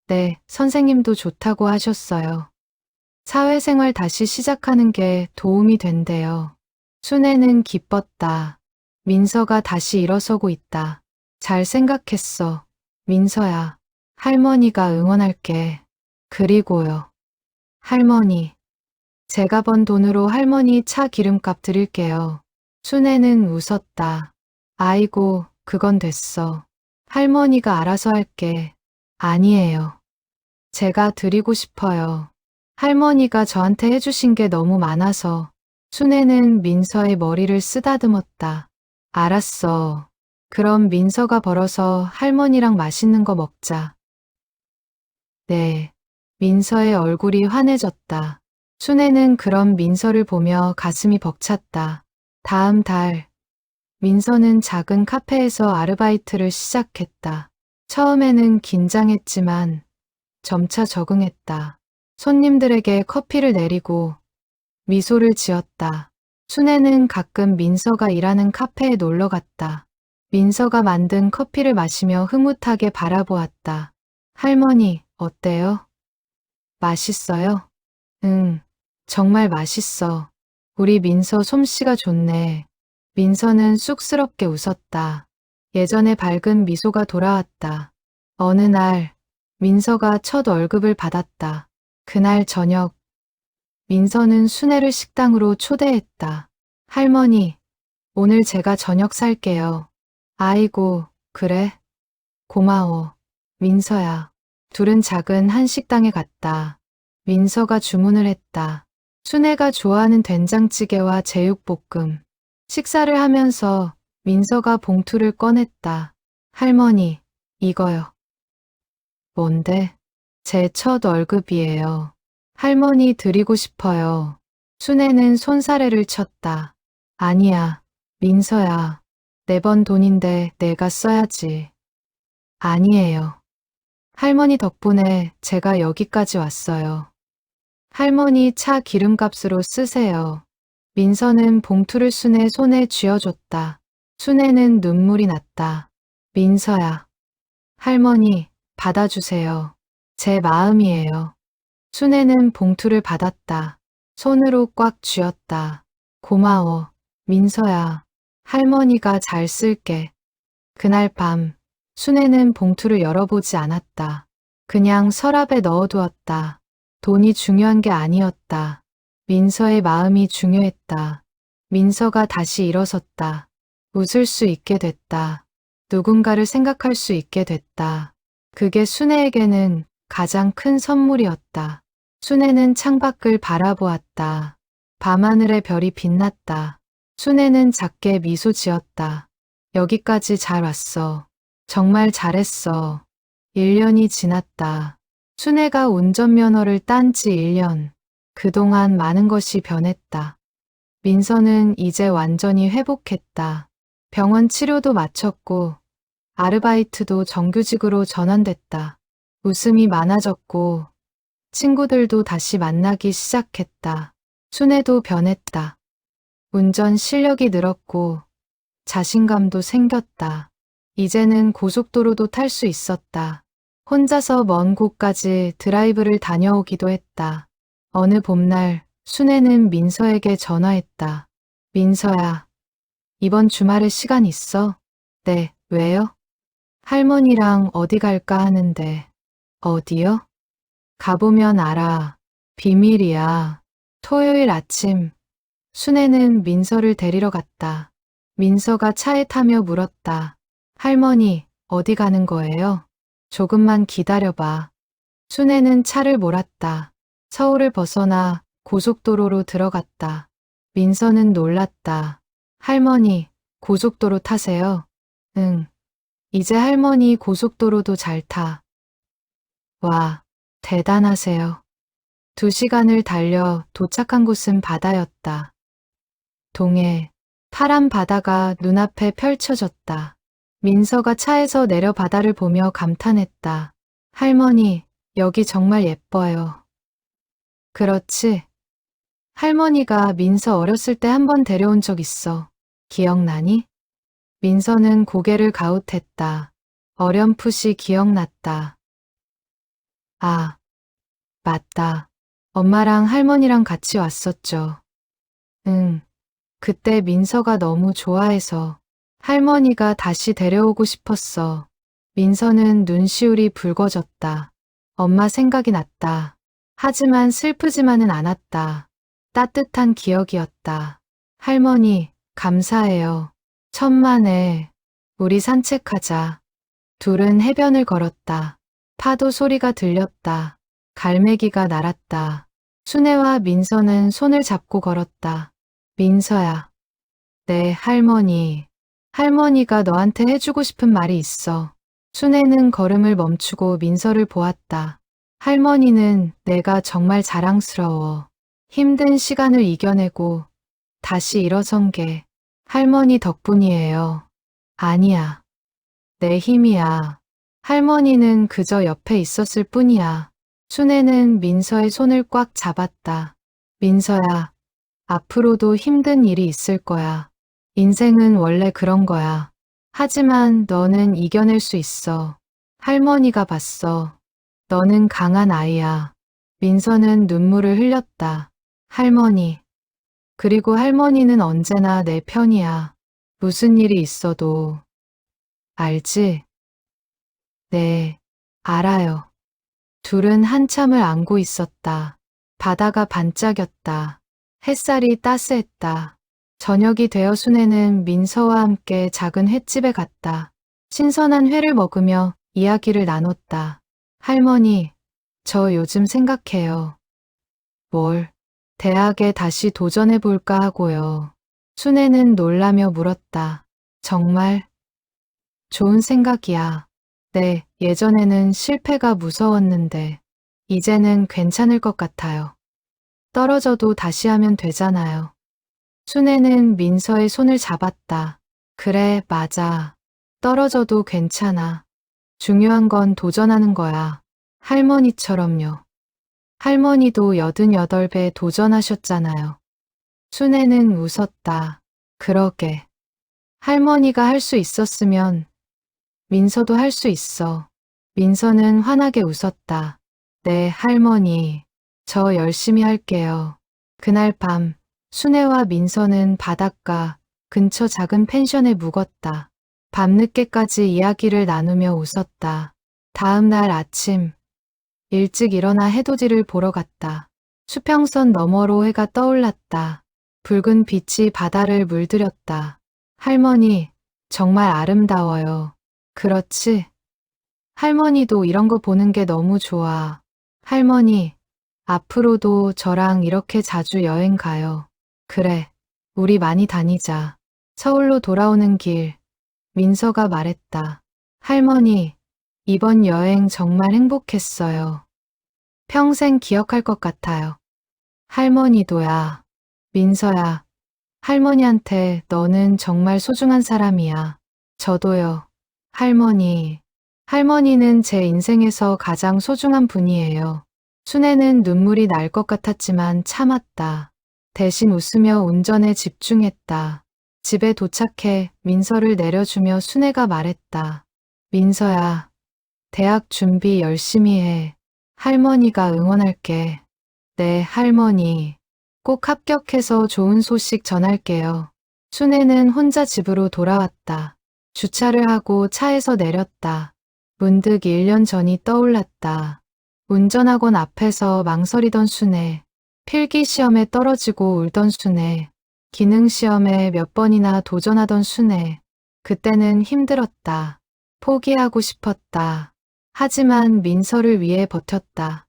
네, 선생님도 좋다고 하셨어요. 사회생활 다시 시작하는 게 도움이 된대요. 순애는 기뻤다. 민서가 다시 일어서고 있다. 잘 생각했어. 민서야, 할머니가 응원할게. 그리고요. 할머니, 제가 번 돈으로 할머니 차 기름값 드릴게요. 순애는 웃었다. 아이고, 그건 됐어. 할머니가 알아서 할게. 아니에요. 제가 드리고 싶어요. 할머니가 저한테 해주신 게 너무 많아서. 순애는 민서의 머리를 쓰다듬었다. 알았어. 그럼 민서가 벌어서 할머니랑 맛있는 거 먹자. 네. 민서의 얼굴이 환해졌다. 순애는 그런 민서를 보며 가슴이 벅찼다. 다음 달, 민서는 작은 카페에서 아르바이트를 시작했다. 처음에는 긴장했지만 점차 적응했다. 손님들에게 커피를 내리고 미소를 지었다. 순애는 가끔 민서가 일하는 카페에 놀러 갔다. 민서가 만든 커피를 마시며 흐뭇하게 바라보았다. 할머니, 어때요? 맛있어요? 응, 정말 맛있어. 우리 민서 솜씨가 좋네. 민서는 쑥스럽게 웃었다. 예전의 밝은 미소가 돌아왔다. 어느 날, 민서가 첫 월급을 받았다. 그날 저녁, 민서는 순애를 식당으로 초대했다. 할머니, 오늘 제가 저녁 살게요. 아이고, 그래? 고마워. 민서야. 둘은 작은 한식당에 갔다. 민서가 주문을 했다. 순애가 좋아하는 된장찌개와 제육볶음. 식사를 하면서 민서가 봉투를 꺼냈다. 할머니, 이거요. 뭔데? 제 첫 월급이에요. 할머니 드리고 싶어요. 순애는 손사래를 쳤다. 아니야, 민서야. 내 번 돈인데 내가 써야지. 아니에요. 할머니 덕분에 제가 여기까지 왔어요. 할머니 차 기름값으로 쓰세요. 민서는 봉투를 순애 손에 쥐어줬다. 순애는 눈물이 났다. 민서야. 할머니, 받아주세요. 제 마음이에요. 순애는 봉투를 받았다. 손으로 꽉 쥐었다. 고마워. 민서야. 할머니가 잘 쓸게. 그날 밤, 순애는 봉투를 열어보지 않았다. 그냥 서랍에 넣어두었다. 돈이 중요한 게 아니었다. 민서의 마음이 중요했다. 민서가 다시 일어섰다. 웃을 수 있게 됐다. 누군가를 생각할 수 있게 됐다. 그게 순애에게는 가장 큰 선물이었다. 순애는 창밖을 바라보았다. 밤하늘의 별이 빛났다. 순애는 작게 미소 지었다. 여기까지 잘 왔어. 정말 잘했어. 1년이 지났다. 순애가 운전면허를 딴 지 1년. 그동안 많은 것이 변했다. 민서는 이제 완전히 회복했다. 병원 치료도 마쳤고 아르바이트도 정규직으로 전환됐다. 웃음이 많아졌고 친구들도 다시 만나기 시작했다. 순애도 변했다. 운전 실력이 늘었고 자신감도 생겼다. 이제는 고속도로도 탈 수 있었다. 혼자서 먼 곳까지 드라이브를 다녀오기도 했다. 어느 봄날 순애는 민서에게 전화했다. 민서야, 이번 주말에 시간 있어? 네, 왜요? 할머니랑 어디 갈까 하는데. 어디요? 가보면 알아. 비밀이야. 토요일 아침, 순애는 민서를 데리러 갔다. 민서가 차에 타며 물었다. 할머니, 어디 가는 거예요? 조금만 기다려봐. 순애는 차를 몰았다. 서울을 벗어나 고속도로로 들어갔다. 민서는 놀랐다. 할머니, 고속도로 타세요? 응. 이제 할머니 고속도로도 잘 타. 와, 대단하세요. 2시간을 달려 도착한 곳은 바다였다. 동해, 파란 바다가 눈앞에 펼쳐졌다. 민서가 차에서 내려 바다를 보며 감탄했다. 할머니, 여기 정말 예뻐요. 그렇지. 할머니가 민서 어렸을 때 한 번 데려온 적 있어. 기억나니? 민서는 고개를 가웃했다. 어렴풋이 기억났다. 아, 맞다. 엄마랑 할머니랑 같이 왔었죠. 응. 그때 민서가 너무 좋아해서 할머니가 다시 데려오고 싶었어. 민서는 눈시울이 붉어졌다. 엄마 생각이 났다. 하지만 슬프지만은 않았다. 따뜻한 기억이었다. 할머니, 감사해요. 천만에, 우리 산책하자. 둘은 해변을 걸었다. 파도 소리가 들렸다. 갈매기가 날았다. 순애와 민서는 손을 잡고 걸었다. 민서야. 네, 할머니. 할머니가 너한테 해주고 싶은 말이 있어. 순애는 걸음을 멈추고 민서를 보았다. 할머니는 내가 정말 자랑스러워. 힘든 시간을 이겨내고 다시 일어선 게 할머니 덕분이에요. 아니야. 내 힘이야. 할머니는 그저 옆에 있었을 뿐이야. 순애는 민서의 손을 꽉 잡았다. 민서야, 앞으로도 힘든 일이 있을 거야. 인생은 원래 그런 거야. 하지만 너는 이겨낼 수 있어. 할머니가 봤어. 너는 강한 아이야. 민서는 눈물을 흘렸다. 할머니. 그리고 할머니는 언제나 내 편이야. 무슨 일이 있어도. 알지? 네, 알아요. 둘은 한참을 안고 있었다. 바다가 반짝였다. 햇살이 따스했다. 저녁이 되어 순애는 민서와 함께 작은 횟집에 갔다. 신선한 회를 먹으며 이야기를 나눴다. 할머니, 저 요즘 생각해요. 뭘? 대학에 다시 도전해볼까 하고요. 순애는 놀라며 물었다. 정말? 좋은 생각이야. 네, 예전에는 실패가 무서웠는데, 이제는 괜찮을 것 같아요. 떨어져도 다시 하면 되잖아요. 순애는 민서의 손을 잡았다. 그래, 맞아. 떨어져도 괜찮아. 중요한 건 도전하는 거야. 할머니처럼요. 할머니도 88배 도전하셨잖아요. 순애는 웃었다. 그러게. 할머니가 할 수 있었으면 민서도 할 수 있어. 민서는 환하게 웃었다. 네, 할머니. 저 열심히 할게요. 그날 밤, 순애와 민서는 바닷가 근처 작은 펜션에 묵었다. 밤늦게까지 이야기를 나누며 웃었다. 다음 날 아침, 일찍 일어나 해돋이를 보러 갔다. 수평선 너머로 해가 떠올랐다. 붉은 빛이 바다를 물들였다. 할머니, 정말 아름다워요. 그렇지? 할머니도 이런 거 보는 게 너무 좋아. 할머니, 앞으로도 저랑 이렇게 자주 여행 가요. 그래, 우리 많이 다니자. 서울로 돌아오는 길, 민서가 말했다. 할머니, 이번 여행 정말 행복했어요. 평생 기억할 것 같아요. 할머니도야. 민서야, 할머니한테 너는 정말 소중한 사람이야. 저도요. 할머니. 할머니는 제 인생에서 가장 소중한 분이에요. 순애는 눈물이 날 것 같았지만 참았다. 대신 웃으며 운전에 집중했다. 집에 도착해 민서를 내려주며 순애가 말했다. 민서야, 대학 준비 열심히 해. 할머니가 응원할게. 네, 할머니. 꼭 합격해서 좋은 소식 전할게요. 순애는 혼자 집으로 돌아왔다. 주차를 하고 차에서 내렸다. 문득 1년 전이 떠올랐다. 운전학원 앞에서 망설이던 순애, 필기시험에 떨어지고 울던 순애, 기능시험에 몇 번이나 도전하던 순애. 그때는 힘들었다. 포기하고 싶었다. 하지만 민서를 위해 버텼다.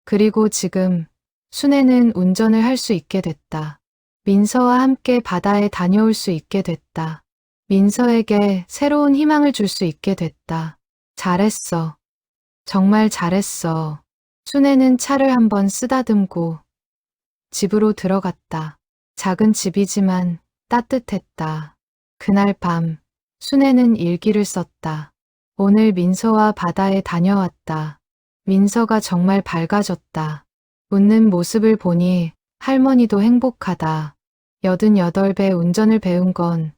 그리고 지금 순애는 운전을 할 수 있게 됐다. 민서와 함께 바다에 다녀올 수 있게 됐다. 민서에게 새로운 희망을 줄 수 있게 됐다. 잘했어. 정말 잘했어. 순애는 차를 한번 쓰다듬고 집으로 들어갔다. 작은 집이지만 따뜻했다. 그날 밤 순애는 일기를 썼다. 오늘 민서와 바다에 다녀왔다. 민서가 정말 밝아졌다. 웃는 모습을 보니 할머니도 행복하다. 88배 운전을 배운 건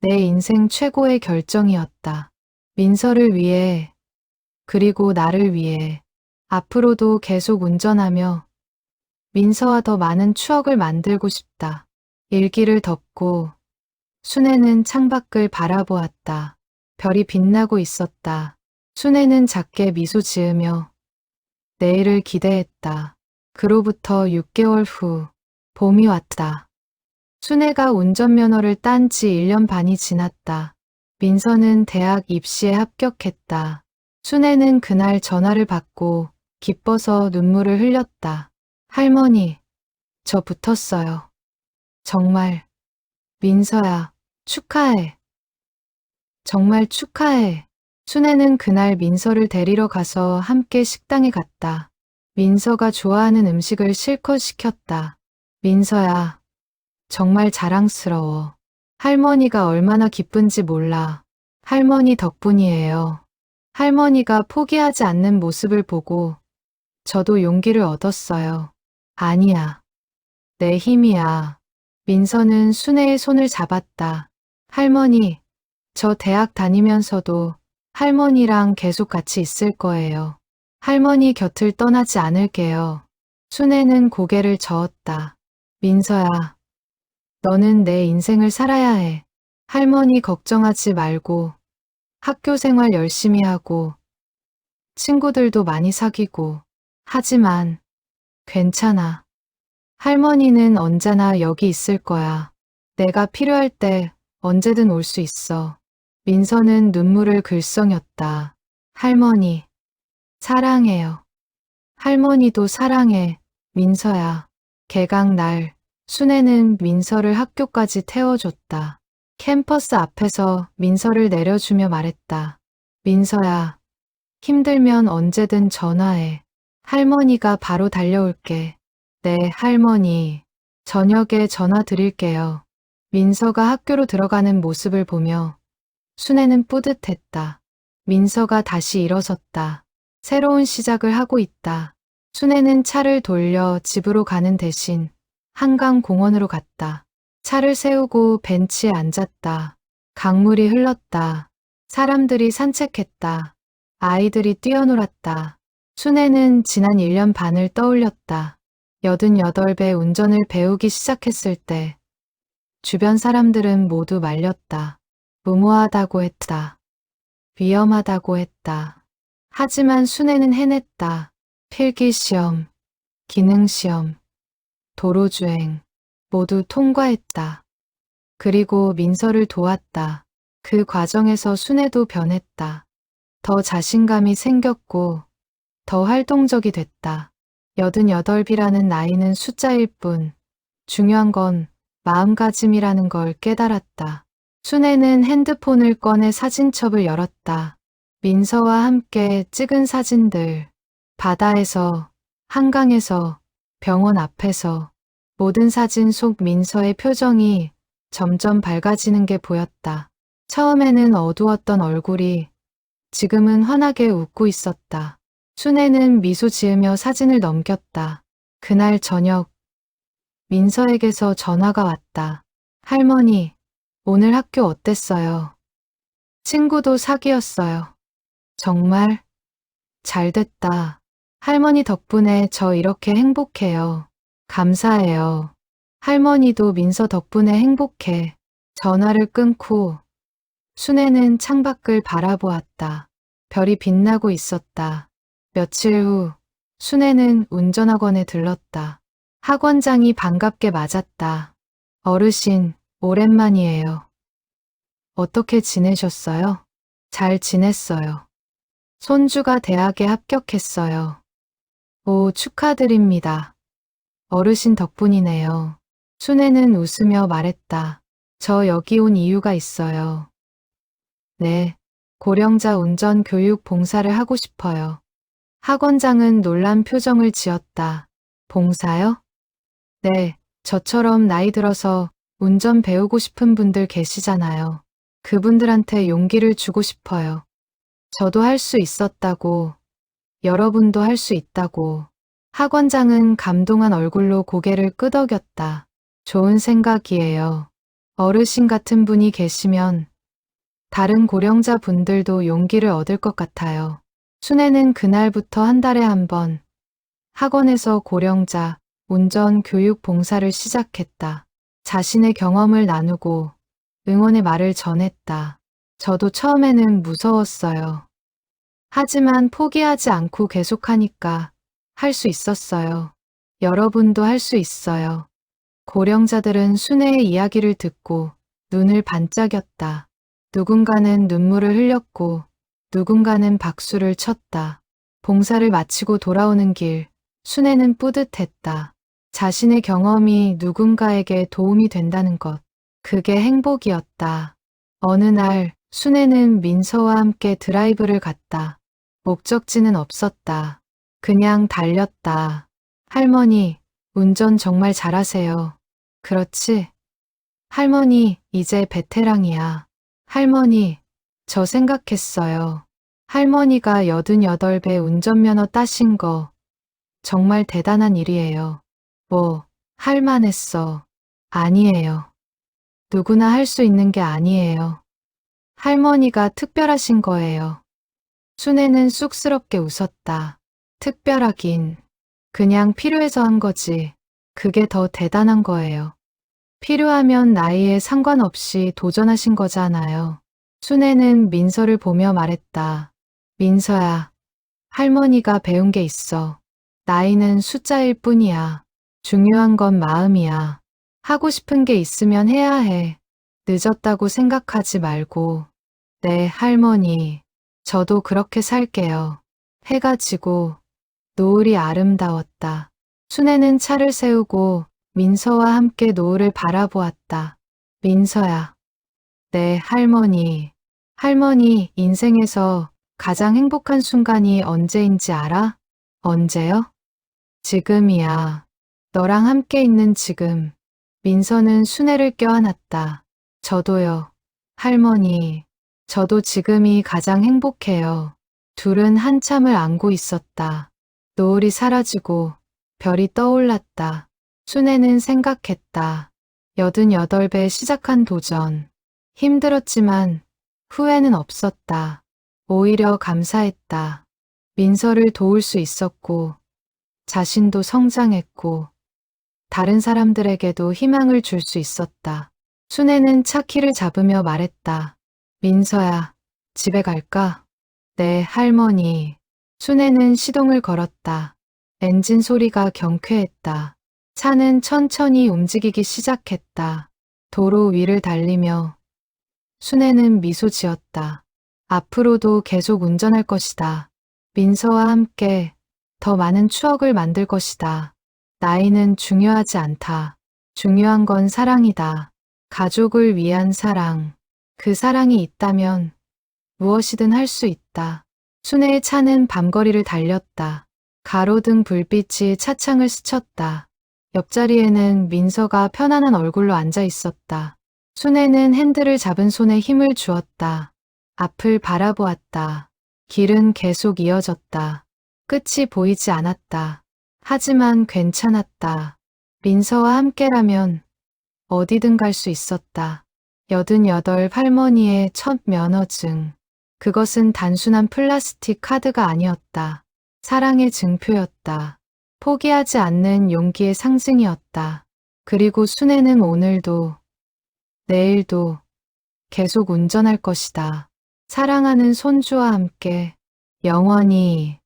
내 인생 최고의 결정이었다. 민서를 위해, 그리고 나를 위해 앞으로도 계속 운전하며 민서와 더 많은 추억을 만들고 싶다. 일기를 덮고 순애는 창밖을 바라보았다. 별이 빛나고 있었다. 순애는 작게 미소 지으며 내일을 기대했다. 그로부터 6개월 후 봄이 왔다. 순애가 운전면허를 딴 지 1년 반이 지났다. 민서는 대학 입시에 합격했다. 순애는 그날 전화를 받고 기뻐서 눈물을 흘렸다. 할머니, 저 붙었어요. 정말. 민서야, 축하해. 정말 축하해. 순애는 그날 민서를 데리러 가서 함께 식당에 갔다. 민서가 좋아하는 음식을 실컷 시켰다. 민서야, 정말 자랑스러워. 할머니가 얼마나 기쁜지 몰라. 할머니 덕분이에요. 할머니가 포기하지 않는 모습을 보고 저도 용기를 얻었어요. 아니야. 내 힘이야. 민서는 순애의 손을 잡았다. 할머니, 저 대학 다니면서도 할머니랑 계속 같이 있을 거예요. 할머니 곁을 떠나지 않을게요. 순애는 고개를 저었다. 민서야, 너는 내 인생을 살아야 해. 할머니 걱정하지 말고 학교 생활 열심히 하고 친구들도 많이 사귀고. 하지만 괜찮아. 할머니는 언제나 여기 있을 거야. 내가 필요할 때 언제든 올 수 있어. 민서는 눈물을 글썽였다. 할머니, 사랑해요. 할머니도 사랑해, 민서야. 개강 날, 순애는 민서를 학교까지 태워줬다. 캠퍼스 앞에서 민서를 내려주며 말했다. 민서야, 힘들면 언제든 전화해. 할머니가 바로 달려올게. 네, 할머니. 저녁에 전화 드릴게요. 민서가 학교로 들어가는 모습을 보며 순애는 뿌듯했다. 민서가 다시 일어섰다. 새로운 시작을 하고 있다. 순애는 차를 돌려 집으로 가는 대신 한강 공원으로 갔다. 차를 세우고 벤치에 앉았다. 강물이 흘렀다. 사람들이 산책했다. 아이들이 뛰어놀았다. 순애는 지난 1년 반을 떠올렸다. 88배 운전을 배우기 시작했을 때 주변 사람들은 모두 말렸다. 무모하다고 했다. 위험하다고 했다. 하지만 순애는 해냈다. 필기시험, 기능시험, 도로주행 모두 통과했다. 그리고 민서를 도왔다. 그 과정에서 순애도 변했다. 더 자신감이 생겼고 더 활동적이 됐다. 88이라는 나이는 숫자일 뿐 중요한 건 마음가짐이라는 걸 깨달았다. 순애는 핸드폰을 꺼내 사진첩을 열었다. 민서와 함께 찍은 사진들, 바다에서, 한강에서, 병원 앞에서 모든 사진 속 민서의 표정이 점점 밝아지는 게 보였다. 처음에는 어두웠던 얼굴이 지금은 환하게 웃고 있었다. 순애는 미소 지으며 사진을 넘겼다. 그날 저녁 민서에게서 전화가 왔다. 할머니, 오늘 학교 어땠어요? 친구도 사귀었어요. 정말? 잘 됐다. 할머니 덕분에 저 이렇게 행복해요. 감사해요. 할머니도 민서 덕분에 행복해. 전화를 끊고 순애는 창밖을 바라보았다. 별이 빛나고 있었다. 며칠 후 순애는 운전학원에 들렀다. 학원장이 반갑게 맞았다. 어르신, 오랜만이에요. 어떻게 지내셨어요? 잘 지냈어요. 손주가 대학에 합격했어요. 오, 축하드립니다. 어르신 덕분이네요. 순애는 웃으며 말했다. 저 여기 온 이유가 있어요. 네, 고령자 운전 교육 봉사를 하고 싶어요. 학원장은 놀란 표정을 지었다. 봉사요? 네, 저처럼 나이 들어서 운전 배우고 싶은 분들 계시잖아요. 그분들한테 용기를 주고 싶어요. 저도 할 수 있었다고, 여러분도 할 수 있다고. 학원장은 감동한 얼굴로 고개를 끄덕였다. 좋은 생각이에요. 어르신 같은 분이 계시면 다른 고령자 분들도 용기를 얻을 것 같아요. 순애는 그날부터 한 달에 한 번 학원에서 고령자 운전 교육 봉사를 시작했다. 자신의 경험을 나누고 응원의 말을 전했다. 저도 처음에는 무서웠어요. 하지만 포기하지 않고 계속하니까 할 수 있었어요. 여러분도 할 수 있어요. 고령자들은 순애의 이야기를 듣고 눈을 반짝였다. 누군가는 눈물을 흘렸고 누군가는 박수를 쳤다. 봉사를 마치고 돌아오는 길, 순애는 뿌듯했다. 자신의 경험이 누군가에게 도움이 된다는 것, 그게 행복이었다. 어느 날 순애는 민서와 함께 드라이브를 갔다. 목적지는 없었다. 그냥 달렸다. 할머니, 운전 정말 잘하세요. 그렇지? 할머니, 이제 베테랑이야. 할머니, 저 생각했어요. 할머니가 88배 운전면허 따신 거 정말 대단한 일이에요. 뭐, 할만했어. 아니에요. 누구나 할 수 있는 게 아니에요. 할머니가 특별하신 거예요. 순애는 쑥스럽게 웃었다. 특별하긴. 그냥 필요해서 한 거지. 그게 더 대단한 거예요. 필요하면 나이에 상관없이 도전하신 거잖아요. 순애는 민서를 보며 말했다. 민서야, 할머니가 배운 게 있어. 나이는 숫자일 뿐이야. 중요한 건 마음이야. 하고 싶은 게 있으면 해야 해. 늦었다고 생각하지 말고. 네, 할머니. 저도 그렇게 살게요. 해가 지고 노을이 아름다웠다. 순애는 차를 세우고 민서와 함께 노을을 바라보았다. 민서야. 네, 할머니. 할머니, 인생에서 가장 행복한 순간이 언제인지 알아? 언제요? 지금이야. 너랑 함께 있는 지금. 민서는 순애를 껴안았다. 저도요. 할머니. 저도 지금이 가장 행복해요. 둘은 한참을 안고 있었다. 노을이 사라지고 별이 떠올랐다. 순애는 생각했다. 88배 시작한 도전. 힘들었지만 후회는 없었다. 오히려 감사했다. 민서를 도울 수 있었고, 자신도 성장했고, 다른 사람들에게도 희망을 줄 수 있었다. 순애는 차 키를 잡으며 말했다. 민서야, 집에 갈까? 네, 할머니. 순애는 시동을 걸었다. 엔진 소리가 경쾌했다. 차는 천천히 움직이기 시작했다. 도로 위를 달리며 순애는 미소 지었다. 앞으로도 계속 운전할 것이다. 민서와 함께 더 많은 추억을 만들 것이다. 나이는 중요하지 않다. 중요한 건 사랑이다. 가족을 위한 사랑. 그 사랑이 있다면 무엇이든 할 수 있다. 순애의 차는 밤거리를 달렸다. 가로등 불빛이 차창을 스쳤다. 옆자리에는 민서가 편안한 얼굴로 앉아 있었다. 순애는 핸들을 잡은 손에 힘을 주었다. 앞을 바라보았다. 길은 계속 이어졌다. 끝이 보이지 않았다. 하지만 괜찮았다. 민서와 함께라면 어디든 갈 수 있었다. 88 할머니의 첫 면허증. 그것은 단순한 플라스틱 카드가 아니었다. 사랑의 증표였다. 포기하지 않는 용기의 상징이었다. 그리고 순애는 오늘도, 내일도 계속 운전할 것이다. 사랑하는 손주와 함께 영원히.